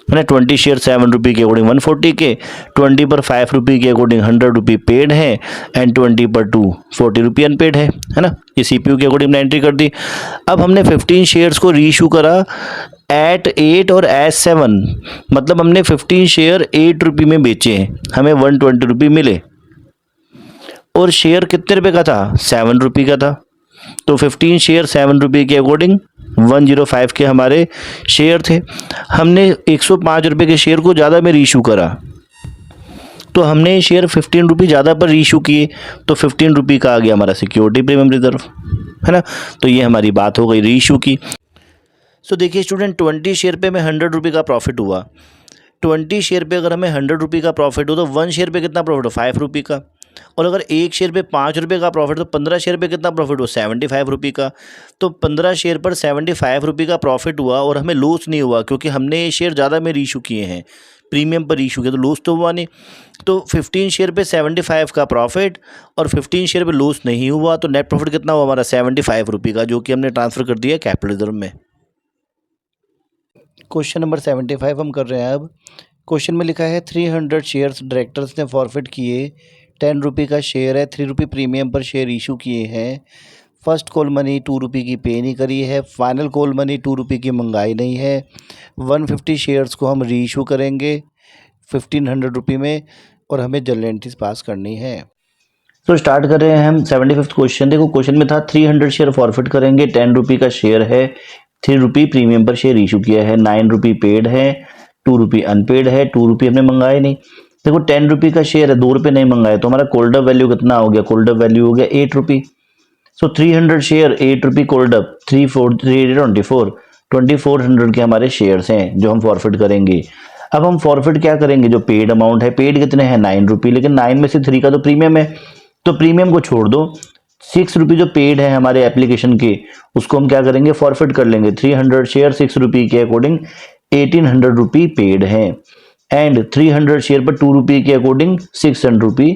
ना, 20 शेयर 7 रुपये के अकॉर्डिंग 140 के, 20 पर 5 रुपये के अकॉर्डिंग 100 रुपये पेड है एंड 20 पर 2 40 रुपये अनपेड है ना। ये CPU के अकॉर्डिंग हमने एंट्री कर दी। अब हमने 15 शेयर्स को रीइशू करा एट 8 और एज 7, मतलब हमने 15 शेयर 8 रुपये में बेचे हैं, हमें 120 रुपये मिले, और शेयर कितने रुपये का था, 7 रुपये का था। तो 15 शेयर 7 रुपये के अकॉर्डिंग 105 के हमारे शेयर थे। हमने 105 रुपये के शेयर को ज़्यादा में रीइशू करा, तो हमने शेयर 15 रुपये ज़्यादा पर रीइशू किए, तो 15 रुपये का आ गया हमारा सिक्योरिटी प्रीमियम रिजर्व, है ना। तो ये हमारी बात हो गई रीइशू की। सो देखिए स्टूडेंट, 20 शेयर पे हमें 100 रुपये का प्रॉफिट हुआ। 20 शेयर पे अगर हमें 100 रुपये का प्रॉफिट हो तो 1 शेयर पे कितना प्रॉफिट हो, 5 रुपये का। और अगर 1 शेयर पे 5 रुपये का प्रॉफिट तो 15 शेयर पे कितना प्रॉफिट हो, 75 रुपये का। तो 15 शेयर पर 75 रुपये का प्रॉफिट हुआ और हमें लॉस नहीं हुआ, क्योंकि हमने ये शेयर ज़्यादा में रीइशू किए हैं, प्रीमियम पर रीइशू किया, तो लॉस तो हुआ नहीं। तो 15 शेयर पे 75 का प्रॉफिट और 15 शेयर पे लॉस नहीं हुआ, तो नेट प्रॉफिट कितना हुआ हमारा, 75 रुपये का, जो कि हमने ट्रांसफ़र कर दिया कैपिटल रिजर्व में। क्वेश्चन नंबर 75 हम कर रहे हैं। अब क्वेश्चन में लिखा है 300 शेयर्स डायरेक्टर्स ने फॉरफिट किए, 10 रुपये का शेयर है, 3 रुपये प्रीमियम पर शेयर इशू किए हैं। फर्स्ट कॉल मनी 2 रुपये की पे नहीं करी है, फाइनल कॉल मनी 2 रुपये की मंगाई नहीं है। 150 शेयर्स को हम री इशू करेंगे 1500 रुपये में, और हमें जनरल एंट्रीज पास करनी है। तो स्टार्ट कर रहे हैं हम 75th क्वेश्चन। देखो क्वेश्चन में था 300 शेयर फॉरफिट करेंगे, 10 रुपये का शेयर है, 3 रुपये प्रीमियम पर शेयर इशू किया है, 9 रुपये पेड है, 2 रुपये अनपेड है, 2 रुपये हमने मंगाए नहीं। देखो 10 रुपये का शेयर है, 2 रुपये नहीं मंगाए, तो हमारा कोल्ड अप वैल्यू कितना हो गया, कोल्ड अप वैल्यू हो गया 8 रुपये। सो 300 शेयर 8 रुपये कोल्ड अप, 3 4 3 24 2400 के हमारे शेयर्स हैं जो हम फॉरफिट करेंगे। अब हम फॉरफिट क्या करेंगे, जो पेड अमाउंट है, पेड कितने हैं 9 रुपये, लेकिन 9 में से 3 का तो प्रीमियम है, तो प्रीमियम को छोड़ दो, 6 रुपये जो पेड है हमारे एप्लीकेशन के, उसको हम क्या करेंगे, फॉरफिट कर लेंगे। 300 शेयर 6 रुपये के अकॉर्डिंग 1800 रुपये पेड है, एंड 300 शेयर पर 2 रुपये के अकॉर्डिंग 600 रुपये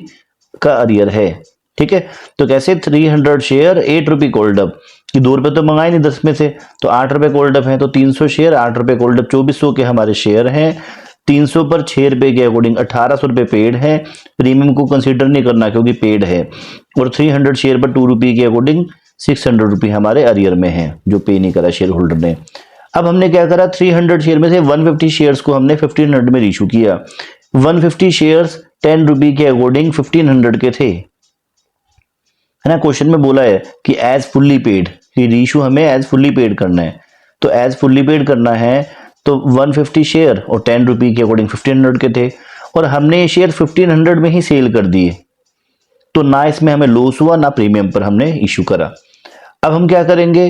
का अरियर है। ठीक है, तो कैसे 300 शेयर 8 रुपये कोल्ड अप, कि 2 रुपये तो मंगाए नहीं 10 में से, तो 8 रुपये कोल्ड अप है, तो 300 शेयर 8 रुपये कोल्ड अप 2400 के हमारे शेयर हैं। 300 पर 6 रुपये के अकॉर्डिंग 1800 रुपये पेड है, प्रीमियम को कंसीडर नहीं करना क्योंकि पेड है, और 300 शेयर पर 2 रुपये के अकॉर्डिंग 600 रुपये हमारे अरियर में है जो पे नहीं करा शेयर होल्डर ने। अब हमने क्या करा, 300 शेयर में से 150 शेयर्स को हमने 1500 में इशू किया। 150 शेयर्स 10 रुपये के अकॉर्डिंग 1500 के थे, है ना। क्वेश्चन में बोला है कि एज फुल्ली पेड, कि रीशू हमें एज फुल्ली पेड करना है, तो एज फुल्ली पेड करना है तो 150 शेयर और 10 रुपये के अकॉर्डिंग 1500 के थे, और हमने ये शेयर 1500 में ही सेल कर दिए, तो ना इसमें हमें लॉस हुआ ना प्रीमियम पर हमने इशू करा। अब हम क्या करेंगे,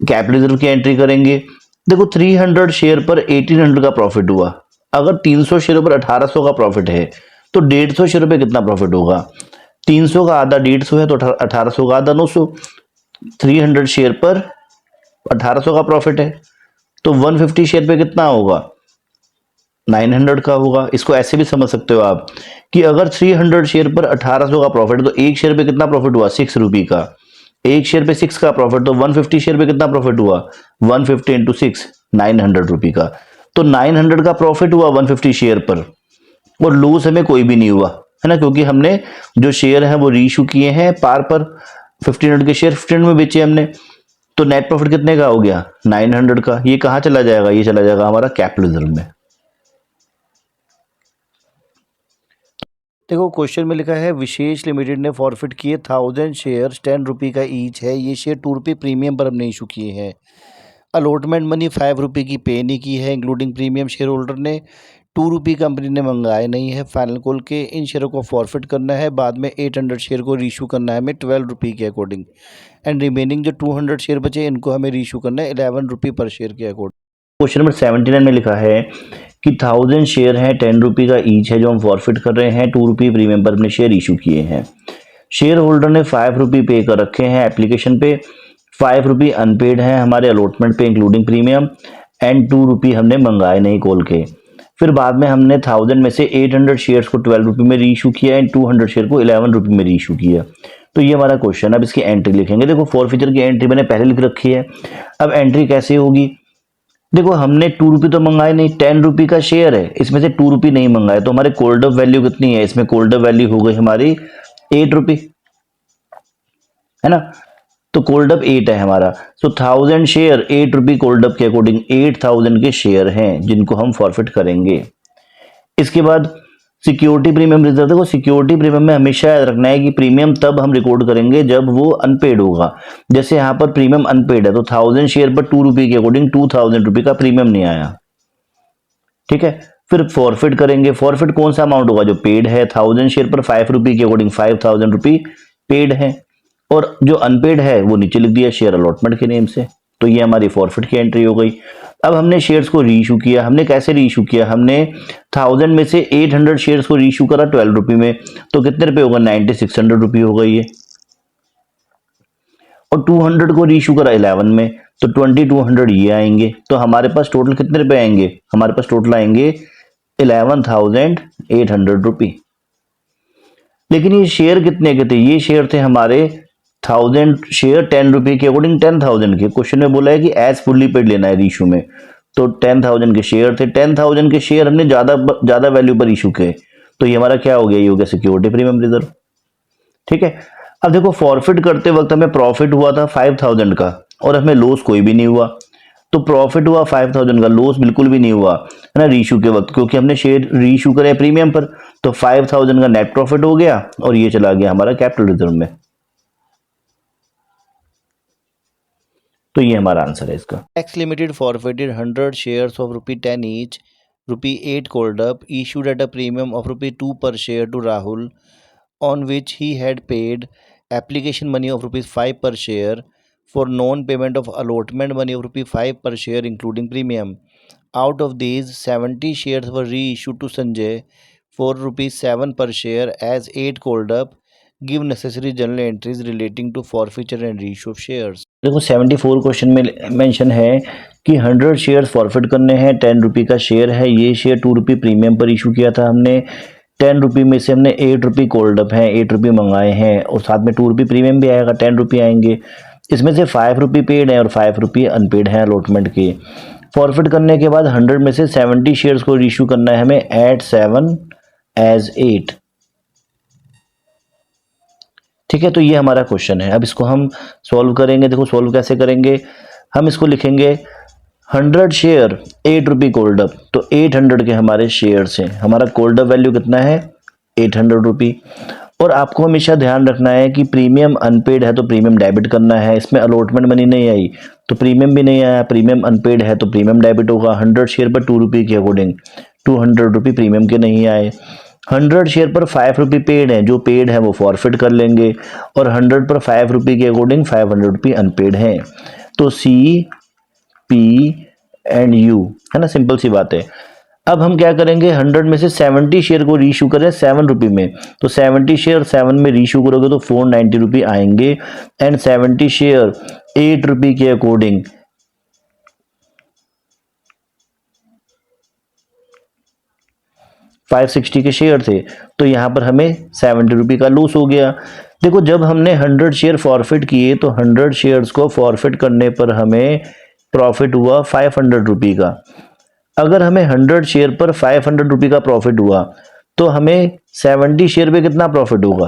कैपिटल रिजर्व की एंट्री करेंगे। देखो 300 शेयर पर 1800 का प्रॉफिट हुआ, अगर 300 शेयर पर 1800 का प्रॉफिट है तो 150 शेयर पे कितना प्रॉफिट होगा, 300 का आधा 150 है तो 1800 का आधा 900। 300 शेयर पर 1800 का प्रॉफिट है तो 150 शेयर पे कितना होगा, 900 का होगा। इसको ऐसे भी समझ सकते हो आप कि अगर 300 शेयर पर 1800 का प्रॉफिट है तो एक शेयर पे कितना प्रॉफिट हुआ, 6 रुपये का। एक शेयर पे 6 का प्रॉफिट, तो 150 शेयर पे कितना प्रॉफिट हुआ, 150 इंटू 6 900 रुपये का। तो 900 का प्रॉफिट हुआ 150 शेयर पर, और लॉस हमें कोई भी नहीं हुआ, है ना, क्योंकि हमने जो शेयर है वो रीइशू किए हैं पार पर। 1500 के शेयर 1500 में बेचे हमने, तो नेट प्रॉफिट कितने का हो गया, 900 का। ये कहाँ चला जाएगा, ये चला जाएगा हमारा कैपिटल रिजर्व में। देखो क्वेश्चन में लिखा है विशेष लिमिटेड ने फॉरफिट किए 1000 शेयर 10 रुपये का ईच है, ये शेयर 2 रुपये प्रीमियम पर हमने इशू किए हैं। अलॉटमेंट मनी 5 रुपये की पे नहीं की है इंक्लूडिंग प्रीमियम, शेयर होल्डर ने 2 रुपये कंपनी ने मंगाए नहीं है फाइनल कॉल के, इन शेयरों को फॉरफिट करना है, बाद में 800 शेयर को रीशू करना है हमें 12 रुपये के अकॉर्डिंग, एंड रिमेनिंग जो 200 शेयर बचे इनको हमें रीशू करना है 11 रुपये पर शेयर के अकॉर्डिंग। क्वेश्चन नंबर 79 में लिखा है कि 1000 शेयर हैं 10 रुपये का ईच है जो हम फॉरफिट कर रहे हैं, 2 रुपये प्रीमियम पर अपने शेयर इशू किए हैं। शेयर होल्डर ने 5 रुपये पे कर रखे हैं एप्लीकेशन पे, 5 रुपये अनपेड है हमारे अलॉटमेंट पे इंक्लूडिंग प्रीमियम, एंड 2 रुपये हमने मंगाए नहीं कॉल के। फिर बाद में हमने 1000 में से 800 शेयर्स को 12 रुपये में रीइशू किया एंड 200 शेयर को 11 रुपये में रीइशू किया। तो ये हमारा क्वेश्चन। अब इसकी एंट्री लिखेंगे। देखो फॉरफिचर की एंट्री मैंने पहले लिख रखी है, अब एंट्री कैसे होगी, देखो हमने 2 रुपये तो मंगाए नहीं, 10 रुपये का शेयर है, इसमें से 2 रुपये नहीं मंगाए, तो हमारे कोल्ड अप वैल्यू कितनी है, इसमें कोल्ड अप वैल्यू हो गई हमारी 8 रुपये, है ना। तो कोल्ड अप 8 है हमारा, तो 1000 शेयर 8 रुपये कोल्ड अप के अकॉर्डिंग 8000 के शेयर हैं जिनको हम फॉरफिट करेंगे। इसके बाद सिक्योरिटी प्रीमियम रिजर्व, देखो सिक्योरिटी प्रीमियम में हमेशा याद रखना है कि प्रीमियम तब हम रिकॉर्ड करेंगे जब वो अनपेड होगा। जैसे यहाँ पर प्रीमियम अनपेड है तो 1000 शेयर पर 2 रुपये के अकॉर्डिंग 2000 रुपये का प्रीमियम नहीं आया, ठीक है। फिर फॉरफिट करेंगे, फॉरफिट कौन सा अमाउंट होगा, जो पेड है। 1000 शेयर पर 5 रुपये के अकॉर्डिंग 5000 रुपये पेड है, और जो अनपेड है वो नीचे लिख दिया शेयर अलॉटमेंट के नेम से। तो ये हमारी फॉरफिट की एंट्री हो गई। अब हमने शेयर्स को रीइशू किया, हमने कैसे रीइशू किया, हमने 1000 में से 800 शेयर्स को रीइशू करा 12 रुपये में, तो कितने रुपए होगा, 9600 रुपये हो गई ये। और 200 को रीइशू करा 11 में, तो 2200 ये आएंगे। तो हमारे पास टोटल कितने रुपए आएंगे, हमारे पास टोटल आएंगे 11,800 रुपये। लेकिन ये शेयर कितने के थे, ये शेयर थे हमारे 1000 शेयर 10 रुपये के अकॉर्डिंग 10,000 के। क्वेश्चन में बोला है कि एज फुल्ली पेड लेना है रीइशू में, तो 10,000 के शेयर थे, 10,000 के शेयर हमने ज्यादा वैल्यू पर इशू किए, तो ये हमारा क्या हो गया, ये हो गया सिक्योरिटी प्रीमियम रिजर्व, ठीक है। अब देखो फॉरफिट करते वक्त हमें प्रॉफिट हुआ था 5000 का और हमें लॉस कोई भी नहीं हुआ, तो प्रॉफिट हुआ 5000 का, लॉस बिल्कुल भी नहीं हुआ, है ना, रीइशू के वक्त, क्योंकि हमने शेयर रीइशू करे प्रीमियम पर, तो 5000 का नेट प्रॉफिट हो गया और ये चला गया हमारा कैपिटल रिजर्व में। तो ये हमारा आंसर है इसका। X limited forfeited 100 shares of ₹10 each, ₹8 called up, issued at a premium of ₹2 per share to Rahul, on which he had paid application money of ₹5 per share for non-payment of allotment money of ₹5 per share including premium. Out of these, 70 shares were reissued to Sanjay for ₹7 per share as 8 called up. Give necessary journal entries relating to forfeiture and reissue of shares. देखो 74 question में mention है कि 100 shares forfeit करने हैं, 10 रुपये का share है, ये शेयर 2 रुपये प्रीमियम पर इशू किया था हमने, 10 रुपये में से हमने 8 रुपये कोल्ड अप हैं, 8 रुपये मंगाए हैं और साथ में 2 रुपये प्रीमियम भी आएगा, 10 रुपये आएंगे। इसमें से 5 रुपये पेड हैं और 5 रुपये अनपेड हैं अलॉटमेंट के। फॉरफिट करने के बाद 100 में से 70 शेयर्स को इशू करना है हमें एट 7 एज 8। ठीक है, तो ये हमारा क्वेश्चन है। अब इसको हम सॉल्व करेंगे। देखो सॉल्व कैसे करेंगे, हम इसको लिखेंगे 100 शेयर 8 रुपये कोल्ड अप, तो 800 के हमारे शेयर्स हैं, हमारा कोल्ड अप वैल्यू कितना है 800 रुपये। और आपको हमेशा ध्यान रखना है कि प्रीमियम अनपेड है तो प्रीमियम डेबिट करना है, इसमें अलॉटमेंट मनी नहीं आई तो प्रीमियम भी नहीं आया, प्रीमियम अनपेड है तो प्रीमियम डेबिट होगा। 100 शेयर पर 2 रुपये के अकॉर्डिंग 200 रुपये प्रीमियम के नहीं आए। 100 शेयर पर 5 रुपये पेड है, जो पेड है वो फॉरफिट कर लेंगे और 100 पर 5 रुपये के अकॉर्डिंग 500 रुपये अनपेड हैं। तो सी पी एंड यू है ना, सिंपल सी बात है। अब हम क्या करेंगे, 100 में से 70 शेयर को रीइशू करें 7 रुपये में, तो 70 शेयर 7 में रीइशू करोगे तो 490 रुपये आएंगे एंड 70 शेयर 8 रुपये के अकॉर्डिंग 560 के शेयर थे, तो यहाँ पर हमें 70 रुपये का लॉस हो गया। देखो जब हमने 100 शेयर फॉरफिट किए तो 100 शेयर्स को फॉरफिट करने पर हमें प्रॉफिट हुआ 500 रुपये का। अगर हमें 100 शेयर पर 500 रुपये का प्रॉफिट हुआ तो हमें 70 शेयर पे कितना प्रॉफिट होगा,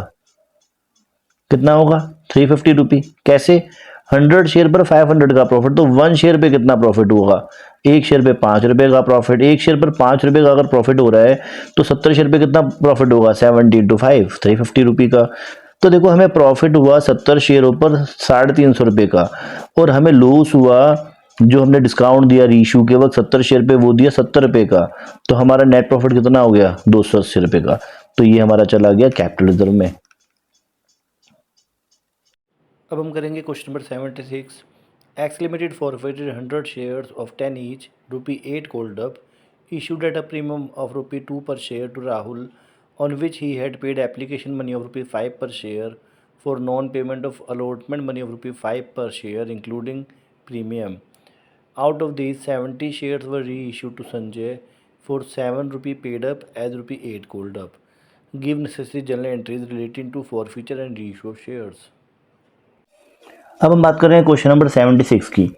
कितना होगा 350 रुपये। कैसे, 100 शेयर पर 500 का प्रॉफिट तो 1 शेयर पे कितना प्रॉफिट होगा, 1 शेयर पे 5 रुपये का प्रॉफिट। 1 शेयर पर 5 रुपये का अगर प्रॉफिट हो रहा है तो 70 शेयर पे कितना प्रॉफिट होगा 70 × 5 350 रुपये का। तो देखो हमें प्रॉफिट हुआ 70 शेयरों पर 350 रुपये का और हमें लॉस हुआ जो हमने डिस्काउंट दिया रीइशू के वक्त 70 शेयर पे वो दिया 70 रुपये का, तो हमारा नेट प्रॉफिट कितना हो गया 280 रुपये का। तो ये हमारा चला गया कैपिटल रिजर्व में। अब हम करेंगे question number 76। X limited forfeited 100 shares of 10 each ₹8 called up issued at a premium of ₹2 per share to Rahul, on which he had paid application money of ₹5 per share for non-payment of allotment money of ₹5 per share including premium. Out of these, 70 shares were reissued to Sanjay for 7 रुपये paid up as ₹8 called up. Give necessary journal entries relating to forfeiture and reissue of shares. अब हम बात कर रहे हैं question number 76 की।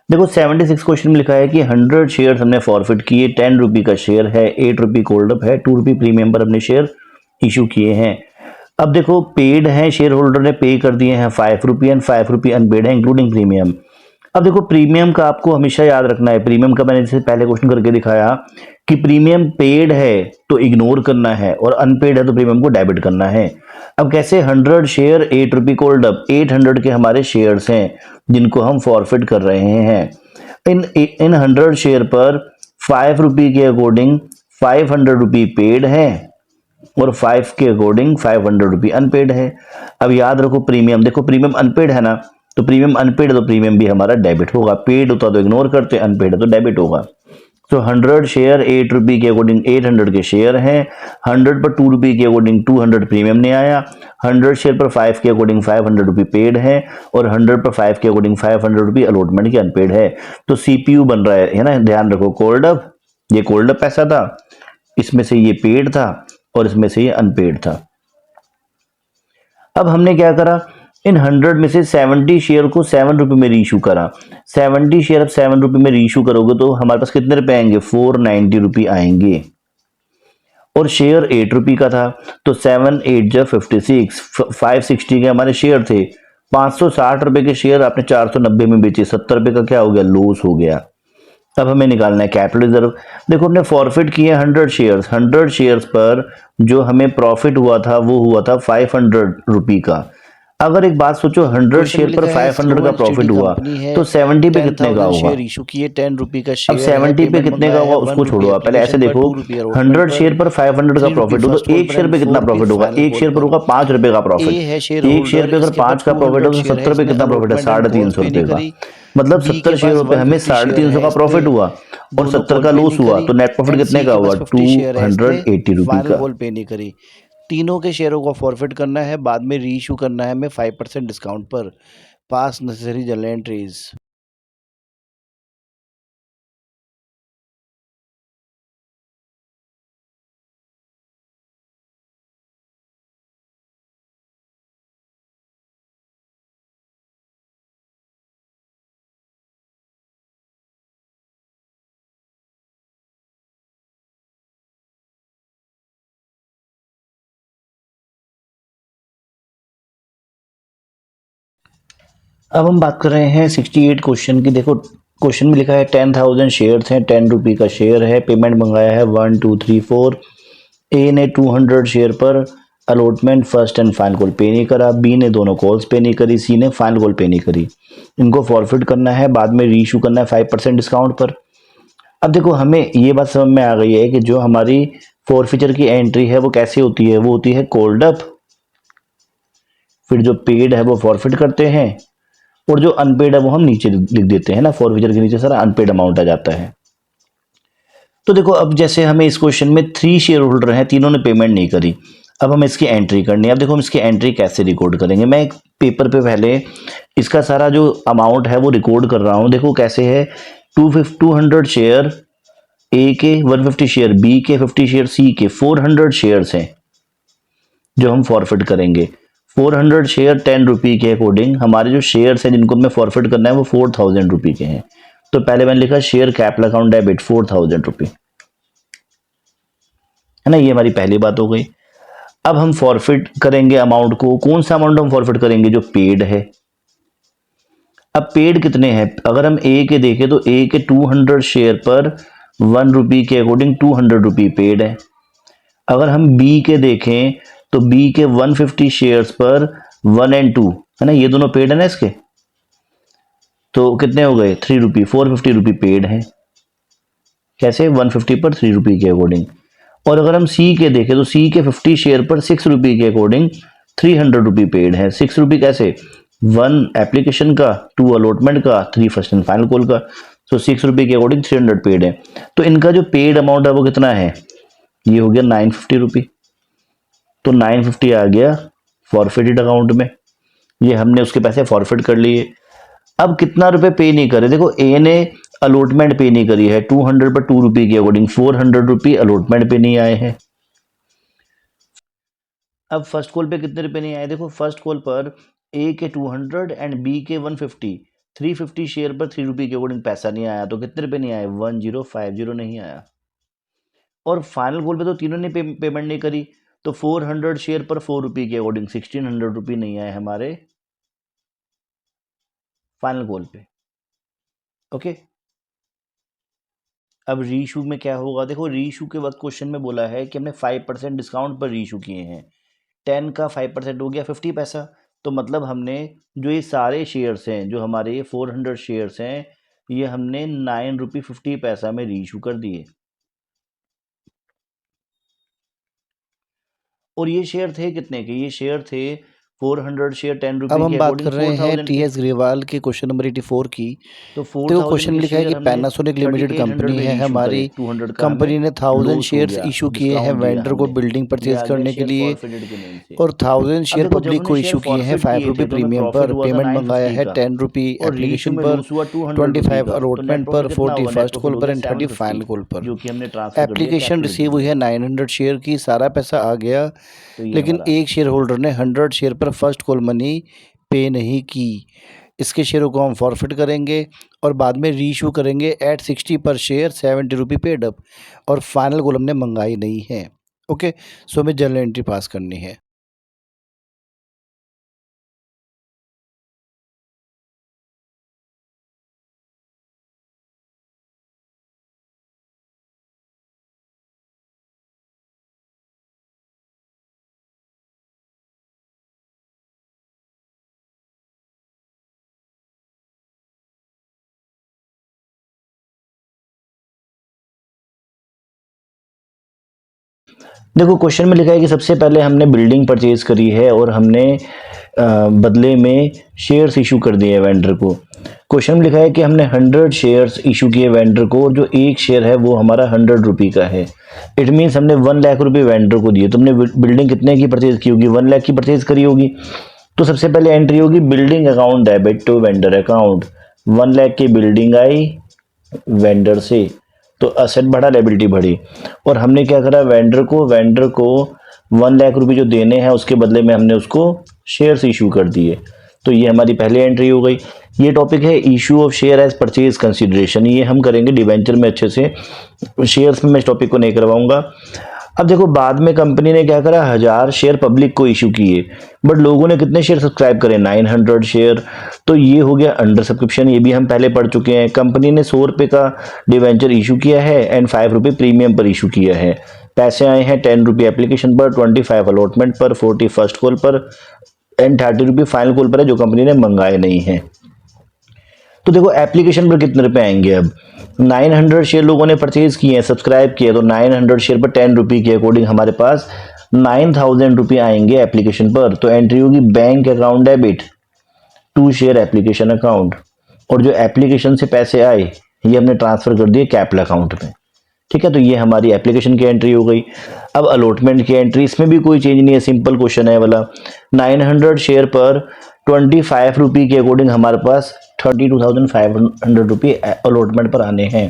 देखो 76 question में लिखा है कि 100 शेयर्स हमने फॉरफिट किए, 10 रुपये का शेयर है, 8 रुपये कोल्ड अप है, 2 रुपये प्रीमियम पर हमने शेयर इशू किए हैं। अब देखो पेड है, शेयर होल्डर ने पे कर दिए हैं 5 रुपये एंड 5 रुपये अनपेड है इंक्लूडिंग प्रीमियम। अब देखो प्रीमियम का आपको हमेशा याद रखना है, प्रीमियम का मैंने जैसे पहले क्वेश्चन करके दिखाया कि प्रीमियम पेड है तो इग्नोर करना है और अनपेड है तो प्रीमियम को डेबिट करना है। अब कैसे, 100 शेयर 8 रुपये कोल्ड अप, 800 के हमारे शेयर्स हैं जिनको हम फॉरफिट कर रहे हैं। इन 100 शेयर पर 5 रुपये के अकॉर्डिंग 500 रुपये पेड है और 5 के अकॉर्डिंग 500 रुपये अनपेड है। अब याद रखो प्रीमियम, देखो प्रीमियम अनपेड है ना, तो प्रीमियम अनपेड है तो प्रीमियम भी हमारा डेबिट होगा, पेड होता तो इग्नोर करते, अनपेड है तो डेबिट होगा। तो 100 शेयर 8 रुपये के अकॉर्डिंग 800 के शेयर हैं, 100 पर 2 रुपये के अकॉर्डिंग 200 प्रीमियम नहीं आया, 100 शेयर पर 5 के अकॉर्डिंग 500 रुपये पेड है और 100 पर 5 के अकॉर्डिंग 500 रुपये अलॉटमेंट के अनपेड है। तो सीपीयू बन रहा है ना, ध्यान रखो कोल्ड अप, ये कोल्ड अप पैसा था, इसमें से ये पेड था और इसमें से ये अनपेड था। अब हमने क्या करा, इन 100 में से 70 शेयर को 7 रुपये में रीइशू करा। 70 शेयर अब 7 रुपये में रीइशू करोगे तो हमारे पास कितने रुपए आएंगे 490 रुपये आएंगे और शेयर 8 रुपये का था तो 7 8 जा 56, 560 के हमारे शेयर थे, 560 रुपये के शेयर आपने 490 में बेचे, 70 रुपये का क्या हो गया लॉस हो गया। अब हमें निकालना है कैपिटल रिजर्व। देखो हमने फॉरफिट किए 100 शेयर्स, 100 शेयर्स पर जो हमें प्रॉफिट हुआ था वो हुआ था 500 रुपये का। अगर एक बात सोचो 100 शेयर पर 500 का प्रॉफिट हुआ तो 70 पे कितने का होगा, इशू किए 10 रुपये का शेयर। अब 70 पे कितने का होगा उसको छोड़ो, आप पहले ऐसे देखो 100 शेयर पर 500 का प्रॉफिट हो तो 1 शेयर पे कितना प्रॉफिट होगा, 1 शेयर पर होगा 5 रुपये का प्रॉफिट, 1 शेयर पे अगर 5 का प्रॉफिट हो तो 70 पे कितना प्रॉफिट है 350 रुपये का। मतलब बी 70 के शेयरों पास पे हमें 150 शेयर 350 है, का इसने प्रॉफिट हुआ और दोनों 70 कॉल का पे लॉस नहीं हुआ, करी। तो नेट प्रॉफिट एंड कितने सी का के हुआ? पास 50 शेयर है, इसने 280 रुपी फाइनल का। कॉल पे नहीं करी। तीनों के शेयरों को फॉरफिट करना है, बाद में री इशू करना है हमें 5% डिस्काउंट पर। पास नेसेसरी जनरल एंट्रीज। अब हम बात कर रहे हैं 68 क्वेश्चन की। देखो क्वेश्चन में लिखा है 10,000 शेयर्स हैं, 10 रुपी का शेयर है, पेमेंट मंगाया है 1 2 3 4। ए ने 200 शेयर पर allotment first and final call पे नहीं करा, बी ने दोनों कॉल्स पे नहीं करी, सी ने फाइनल कॉल पे नहीं करी। इनको फॉरफिट करना है, बाद में रीइशू करना है 5% डिस्काउंट पर। अब देखो हमें ये बात समझ में आ गई है कि जो हमारी फॉरफिचर की एंट्री है वो कैसे होती है। वो होती है कॉल्ड अप, फिर जो पेड है वो फॉरफिट करते हैं, और जो अनपेड है वो हम नीचे लिख देते हैं ना, फॉरफिचर के नीचे सारा अनपेड अमाउंट आ जाता है। तो देखो अब जैसे हमें इस क्वेश्चन में 3 शेयर होल्डर हैं, तीनों ने पेमेंट नहीं करी। अब हम इसकी एंट्री करनी है। अब देखो हम इसकी एंट्री कैसे रिकॉर्ड करेंगे। मैं एक पेपर पे पहले इसका सारा जो अमाउंट है वो रिकॉर्ड कर रहा हूँ। देखो कैसे है, 200 शेयर ए के, 150 शेयर बी के, 50 शेयर सी के, 400 शेयर्स हैं जो हम फॉरफिट करेंगे। 400 शेयर 10 रुपी के अकॉर्डिंग हमारे जो शेयर्स हैं जिनको हमें फॉरफिट करना है वो 4000 रुपी के हैं। तो पहले मैंने लिखा शेयर कैपिटल अकाउंट डेबिट 4000 रुपी, है ना। ये हमारी पहली बात हो गई। अब हम फॉरफिट करेंगे अमाउंट को। कौन सा अमाउंट हम फॉरफिट करेंगे? जो पेड है। अब पेड कितने हैं? अगर हम ए के देखें तो ए के 200 शेयर पर 1 रुपी के अकॉर्डिंग 200 रुपी पेड है। अगर हम बी के देखें तो बी के 150 शेयर्स पर 1 एंड 2, है ना, ये दोनों पेड है ना इसके। तो कितने हो गए? 3 रुपी, 450 रुपी पेड है। कैसे? 150 पर 3 रुपी के अकॉर्डिंग। और अगर हम सी के देखें तो सी के 50 शेयर पर 6 रुपी के अकॉर्डिंग 300 रुपी पेड है। 6 रुपी कैसे? 1 एप्लीकेशन का, 2 अलॉटमेंट का, 3 फर्स्ट एंड फाइनल कॉल का। तो 6 रुपी के अकॉर्डिंग 300 पेड है। तो इनका जो पेड अमाउंट है वो कितना है? ये हो गया 950 रुपी। तो 950 आ गया फॉरफिटेड अकाउंट में। ये हमने उसके पैसे फॉरफिट कर लिए। अब कितना रुपए पे नहीं करे? देखो ए ने अलॉटमेंट पे नहीं करी है 200 पर 2 रुपी के अकॉर्डिंग, 400 रुपी अलॉटमेंट पे नहीं आए हैं। अब फर्स्ट कॉल पे कितने रुपए नहीं आए? देखो फर्स्ट कॉल पर ए के 200 एंड बी के 150, 350 शेयर पर 3 रुपी के अकॉर्डिंग पैसा नहीं आया। तो कितने रुपए नहीं आए? 1050 नहीं आया। और फाइनल कॉल पे तो तीनों ने पेमेंट नहीं करी। तो 400 शेयर पर 4 रुपी के अकॉर्डिंग 1600 रुपी नहीं आए हमारे फाइनल कॉल पे। ओके। अब रीइशू में क्या होगा? देखो रीइशू के वक्त क्वेश्चन में बोला है कि हमने 5% डिस्काउंट पर रीइशू किए हैं। 10 का 5% हो गया 50 पैसा। तो मतलब हमने जो ये सारे शेयर्स हैं, जो हमारे ये 400 शेयर्स हैं, ये हमने 9 रुपी 50 पैसा में रीइशू कर दिए। और ये शेयर थे कितने के? ये शेयर थे 400 शेयर 10 अब रुपी के हम बात अकॉर्डिंग कर रहे हैं 4000 टी के। एस ग्रेवाल के क्वेश्चन नंबर 84 की। तो देखो 4000 क्वेश्चन में के लिखा है शेयर कि हमने पैनासोनिक लिमिटेड 3800 कंपनी पे है इशू करे। हमारी। 200 का हमें कंपनी ने 1000 लॉस हो शेयर्स गया, इशू किए हैं डिस्काउंट दिया वेंडर को हमने। बिल्डिंग ये परचेज आ गया करने के शेयर लिए। फॉरफिटेड के नेम से। और 1000 अब शेयर देखो जब पब्लिक हमने को शेयर इशू किए हैं फॉरफिट 5 किए रुपये थे तो हमें प्रीमियम प्रॉफिट पर। हुआ था पेमेंट मंगाया 950 है का 10 रुपी और रीइशू एप्लीकेशन में पर, लॉस हुआ 200 रुपी 25 का। तो नेट अलॉटमेंट प्रॉफिट पर, कितना 40 हुआ? नेट फर्स्ट प्रॉफिट कॉल हो पर गया एंड 30 फाइनल 750, कॉल पर। जो कि हमने ट्रांसफर कर दिया एप्लीकेशन कैपिटल रिसीव गेन हुई है में। 900 शेयर की, सारा पैसा आ गया। तो ये लेकिन हमारा एक शेयर होल्डर ने 100 शेयर पर फर्स्ट कॉल मनी पे नहीं की। इसके शेयरों को हम फॉरफिट करेंगे और बाद में रीइशू करेंगे एट 60 पर शेयर 70 रुपी पेड अप। और फाइनल कॉल हमने मंगाई नहीं है। ओके। सो हमें जर्नल एंट्री पास करनी है। देखो क्वेश्चन में लिखा है कि सबसे पहले हमने बिल्डिंग परचेज करी है और हमने बदले में शेयर्स इशू कर दिए वेंडर को। क्वेश्चन में लिखा है कि हमने 100 शेयर्स इशू किए वेंडर को और जो एक शेयर है वो हमारा 100 रुपये का है। इट मीन्स हमने 1 लाख रुपये वेंडर को दिए। तुमने बिल्डिंग कितने की परचेज की होगी? 1 लाख की परचेज करी होगी। तो सबसे पहले एंट्री होगी building account debit to vendor account. 1 lakh की बिल्डिंग आई वेंडर से, तो असेट बढ़ा, लायबिलिटी बढ़ी। और हमने क्या करा, वेंडर को 1 लाख रुपए जो देने हैं उसके बदले में हमने उसको शेयर्स इशू कर दिए। तो ये हमारी पहली एंट्री हो गई। ये टॉपिक है issue of share as purchase consideration. ये हम करेंगे डिवेंचर में अच्छे से, शेयर्स में मैं इस टॉपिक को नहीं करवाऊंगा। अब देखो, बाद में कंपनी ने क्या करा, 1000 शेयर पब्लिक को इशू किए, बट लोगों ने कितने शेयर सब्सक्राइब करे? 900 शेयर। तो ये हो गया अंडर सब्सक्रिप्शन, ये भी हम पहले पढ़ चुके हैं। कंपनी ने 100 रुपये का डिवेंचर इशू किया है एंड 5 रुपये प्रीमियम पर इशू किया है। पैसे आए हैं 10 रुपये एप्लीकेशन पर, 25 अलॉटमेंट पर, 40 फर्स्ट कॉल पर एंड 30 रुपये फाइनल कॉल पर है, जो कंपनी ने मंगाए नहीं हैं। तो देखो एप्लीकेशन पर कितने रुपए आएंगे? अब 900 शेयर लोगों ने परचेज किए हैं, सब्सक्राइब किए, तो 900 शेयर पर 10 रुपये के अकॉर्डिंग हमारे पास 9000 रुपये आएंगे एप्लीकेशन पर। तो एंट्री होगी bank account debit to share application account, और जो एप्लीकेशन से पैसे आए ये हमने ट्रांसफर कर दिए कैपिटल अकाउंट में। ठीक है, तो ये हमारी एप्लीकेशन की एंट्री हो गई। अब अलॉटमेंट की एंट्री, इसमें भी कोई चेंज नहीं है, सिंपल क्वेश्चन है वाला। 900 शेयर पर 25 रुपये के अकॉर्डिंग हमारे पास 32,500 रुपये अलॉटमेंट पर आने हैं।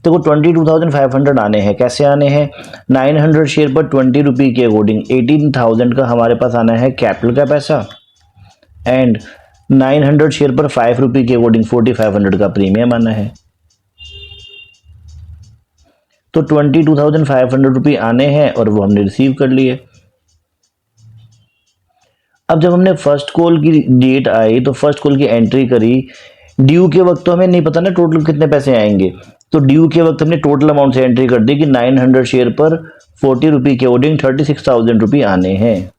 देखो 22,500 आने हैं, कैसे आने हैं? 900 शेयर पर 20 रुपये के अकॉर्डिंग 18,000 का हमारे पास आना है कैपिटल का पैसा, एंड 900 शेयर पर 5 रुपये के अकॉर्डिंग 4500 का प्रीमियम आना है। तो 22,500 रुपये आने हैं और वो हमने रिसीव कर लिए। अब जब हमने फर्स्ट कॉल की डेट आई तो फर्स्ट कॉल की एंट्री करी। ड्यू के वक्त तो हमें नहीं पता ना टोटल कितने पैसे आएंगे, तो ड्यू के वक्त हमने टोटल अमाउंट से एंट्री कर दी कि 900 शेयर पर 40 रुपये के अकॉर्डिंग 36,000 रुपये आने हैं।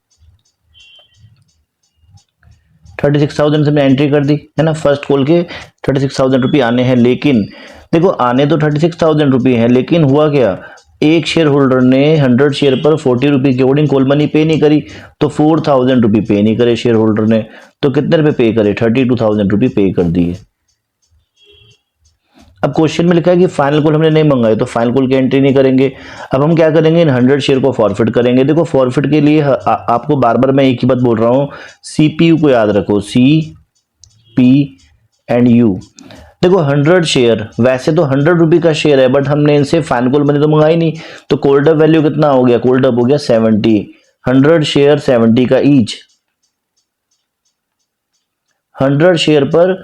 36,000 से हमने एंट्री कर दी है ना, फर्स्ट कॉल के 36,000 रुपये आने हैं। लेकिन देखो आने तो 36,000 रुपये हैं, लेकिन हुआ क्या, एक शेयर होल्डर ने 100 शेयर पर 40 रुपये के अकॉर्डिंग कॉल मनी पे नहीं करी, तो 4,000 रुपये पे नहीं करे शेयर होल्डर ने। तो कितने रुपये पे करे? 32,000 रुपये पे कर दिए। अब क्वेश्चन में लिखा है कि फाइनल कॉल हमने नहीं मंगाई, तो फाइनल कॉल की एंट्री नहीं करेंगे। अब हम क्या करेंगे, इन 100 शेयर को फॉरफिट करेंगे। देखो फॉरफिट के लिए आपको बार बार मैं एक ही बात बोल रहा हूँ, CPU को याद रखो, CPU। देखो 100 शेयर, वैसे तो 100 रुपये का शेयर है, बट हमने इनसे फाइनल कॉल मनी तो मंगाई नहीं, तो कॉल्ड अप वैल्यू कितना हो गया? कॉल्ड अप हो गया 70। 100 शेयर 70 का ईच। 100 शेयर पर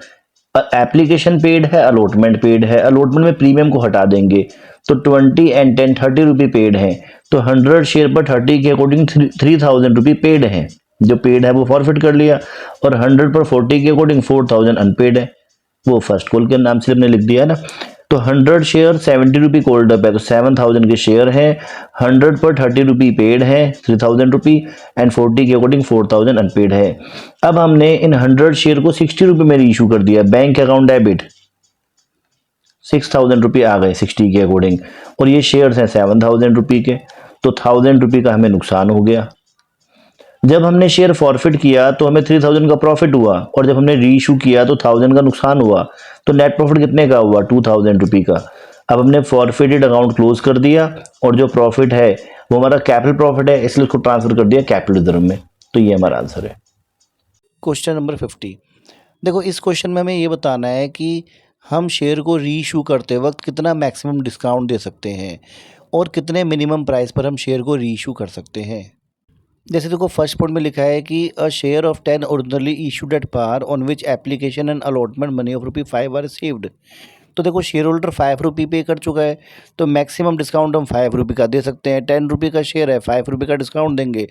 एप्लीकेशन पेड है, अलॉटमेंट पेड है, अलॉटमेंट में प्रीमियम को हटा देंगे, तो 20 एंड 10 30 रुपये पेड है। तो 100 शेयर पर 30 के अकॉर्डिंग 3,000 रुपये पेड है, जो पेड है वो फॉरफिट कर लिया। और 100 पर 40 के अकॉर्डिंग 4,000 अनपेड है, वो फर्स्ट कॉल के नाम से हमने लिख दिया ना। तो 100 शेयर 70 रुपये कॉल्ड अप है, तो 7,000 के शेयर है। 100 पर 30 रुपये पेड है 3,000 रुपये, एंड 40 के अकॉर्डिंग 4,000 अनपेड है। अब हमने इन 100 शेयर को 60 रुपये में इशू कर दिया, बैंक अकाउंट डेबिट 6,000 रुपये आ गए 60 के अकॉर्डिंग, और ये शेयर्स हैं 7,000 रुपये के, तो 1,000 रुपये का हमें नुकसान हो गया। जब हमने शेयर फॉरफिट किया तो हमें 3,000 का प्रॉफिट हुआ, और जब हमने री इशू किया तो 1,000 का नुकसान हुआ। तो नेट प्रॉफिट कितने का हुआ? 2,000 रुपये का। अब हमने फॉरफिटेड अकाउंट क्लोज कर दिया, और जो प्रॉफिट है वो हमारा कैपिटल प्रॉफिट है, इसलिए उसको ट्रांसफर कर दिया कैपिटल रिजर्व में। तो ये हमारा आंसर है। Question number 50। देखो इस क्वेश्चन में हमें ये बताना है कि हम शेयर को री इशू करते वक्त कितना मैक्सिमम डिस्काउंट दे सकते हैं और कितने मिनिमम प्राइस पर हम शेयर को री इशू कर सकते हैं। जैसे देखो फर्स्ट पॉइंट में लिखा है कि a share of 10 originally issued at par on which application and allotment money of ₹5 are received. तो देखो शेयर होल्डर 5 रुपये पे कर चुका है, तो मैक्सिमम डिस्काउंट हम 5 रुपये का दे सकते हैं। 10 रुपये का शेयर है, 5 रुपये का डिस्काउंट देंगे,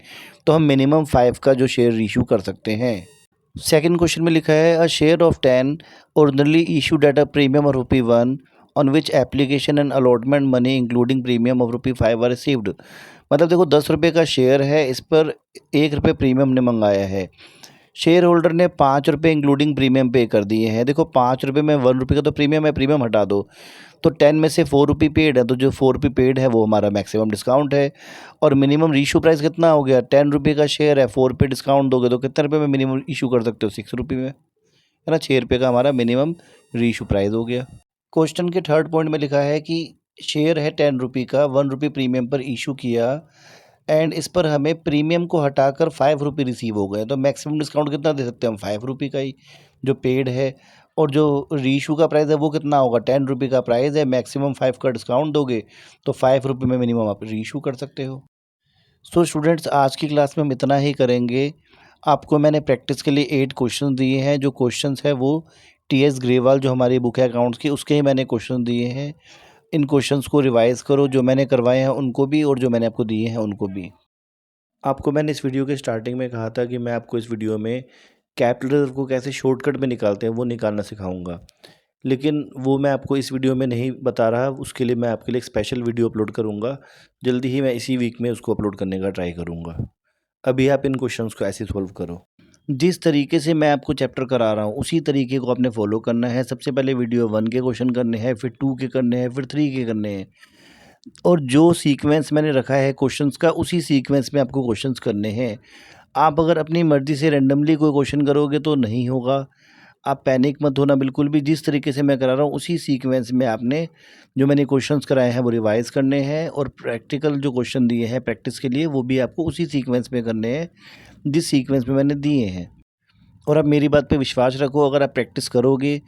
तो हम मिनिमम 5 का जो शेयर इशू कर सकते हैं। सेकंड क्वेश्चन में लिखा है a share of 10 originally issued at a premium of ₹1 on which application and allotment money including premium of ₹5 are received. मतलब देखो 10 रुपये का शेयर है, इस पर 1 रुपये प्रीमियम ने मंगाया है, शेयर होल्डर ने 5 रुपये इंक्लूडिंग प्रीमियम पे कर दिए हैं। देखो 5 रुपये में 1 रुपये का तो प्रीमियम है, प्रीमियम हटा दो तो 10 में से 4 रुपये पेड है, तो जो 4 रुपये पेड है वो हमारा मैक्सिमम डिस्काउंट है। और मिनिमम रीशू प्राइस कितना हो गया, 10 रुपये का शेयर है, 4 रुपये डिस्काउंट दोगे तो कितने रुपये में मिनिमम इशू कर सकते हो, 6 रुपये में, है ना। 6 रुपये का हमारा मिनिमम रीशू प्राइस हो गया। क्वेश्चन के थर्ड पॉइंट में लिखा है कि शेयर है 10 रुपये का, 1 रुपये प्रीमियम पर इशू किया एंड इस पर हमें प्रीमियम को हटाकर 5 रुपये रिसीव हो गए, तो मैक्सिमम डिस्काउंट कितना दे सकते हैं हम, 5 रुपये का ही जो पेड है। और जो रीशू का प्राइस है वो कितना होगा, 10 रुपये का प्राइस है, मैक्सिमम 5 का डिस्काउंट दोगे तो 5 रुपये में मिनिमम आप रीशू कर सकते हो। सो स्टूडेंट्स, आज की क्लास में हम इतना ही करेंगे। आपको मैंने प्रैक्टिस के लिए 8 क्वेश्चन दिए हैं। जो क्वेश्चंस है वो टीएस ग्रेवाल जो हमारी बुक है अकाउंट्स की, उसके ही मैंने क्वेश्चन दिए हैं। इन क्वेश्चंस को रिवाइज़ करो, जो मैंने करवाए हैं उनको भी और जो मैंने आपको दिए हैं उनको भी। आपको मैंने इस वीडियो के स्टार्टिंग में कहा था कि मैं आपको इस वीडियो में कैपिटल रिजर्व को कैसे शॉर्टकट में निकालते हैं वो निकालना सिखाऊंगा, लेकिन वो मैं आपको इस वीडियो में नहीं बता रहा। उसके लिए मैं आपके लिए एक स्पेशल वीडियो अपलोड करूंगा। जल्दी ही मैं इसी वीक में उसको अपलोड करने का ट्राई करूंगा। अभी आप इन क्वेश्चंस को ऐसे सॉल्व करो। जिस तरीके से मैं आपको चैप्टर करा रहा हूँ उसी तरीके को आपने फॉलो करना है। सबसे पहले वीडियो 1 के क्वेश्चन करने हैं, फिर 2 के करने हैं, फिर 3 के करने हैं। और जो सीक्वेंस मैंने रखा है क्वेश्चंस का उसी सीक्वेंस में आपको क्वेश्चंस करने हैं। आप अगर अपनी मर्ज़ी से रैंडमली कोई क्वेश्चन करोगे तो नहीं होगा। आप पैनिक मत होना बिल्कुल भी। जिस तरीके से मैं करा रहा हूँ उसी सीक्वेंस में आपने जो मैंने क्वेश्चंस कराए हैं वो रिवाइज़ करने हैं, और प्रैक्टिकल जो क्वेश्चन दिए हैं प्रैक्टिस के लिए वो भी आपको उसी सीक्वेंस में करने हैं जिस सीक्वेंस में मैंने दिए हैं। और आप मेरी बात पे विश्वास रखो, अगर आप प्रैक्टिस करोगे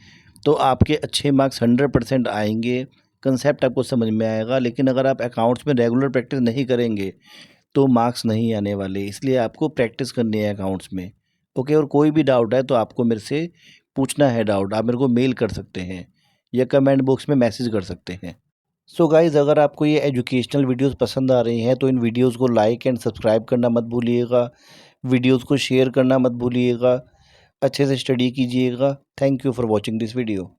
तो आपके अच्छे मार्क्स 100% आएंगे। कंसेप्ट आपको समझ में आएगा। लेकिन अगर आप अकाउंट्स में रेगुलर प्रैक्टिस नहीं करेंगे तो मार्क्स नहीं आने वाले। इसलिए आपको प्रैक्टिस करनी है अकाउंट्स में। ओके, और कोई भी डाउट है तो आपको मेरे से पूछना है डाउट, आप मेरे को मेल कर सकते हैं या कमेंट बॉक्स में मैसेज कर सकते हैं। सो गाइज़, अगर आपको ये एजुकेशनल वीडियोस पसंद आ रही हैं तो इन वीडियोस को लाइक एंड सब्सक्राइब करना मत भूलिएगा। वीडियोस को शेयर करना मत भूलिएगा। अच्छे से स्टडी कीजिएगा। Thank you for watching this video.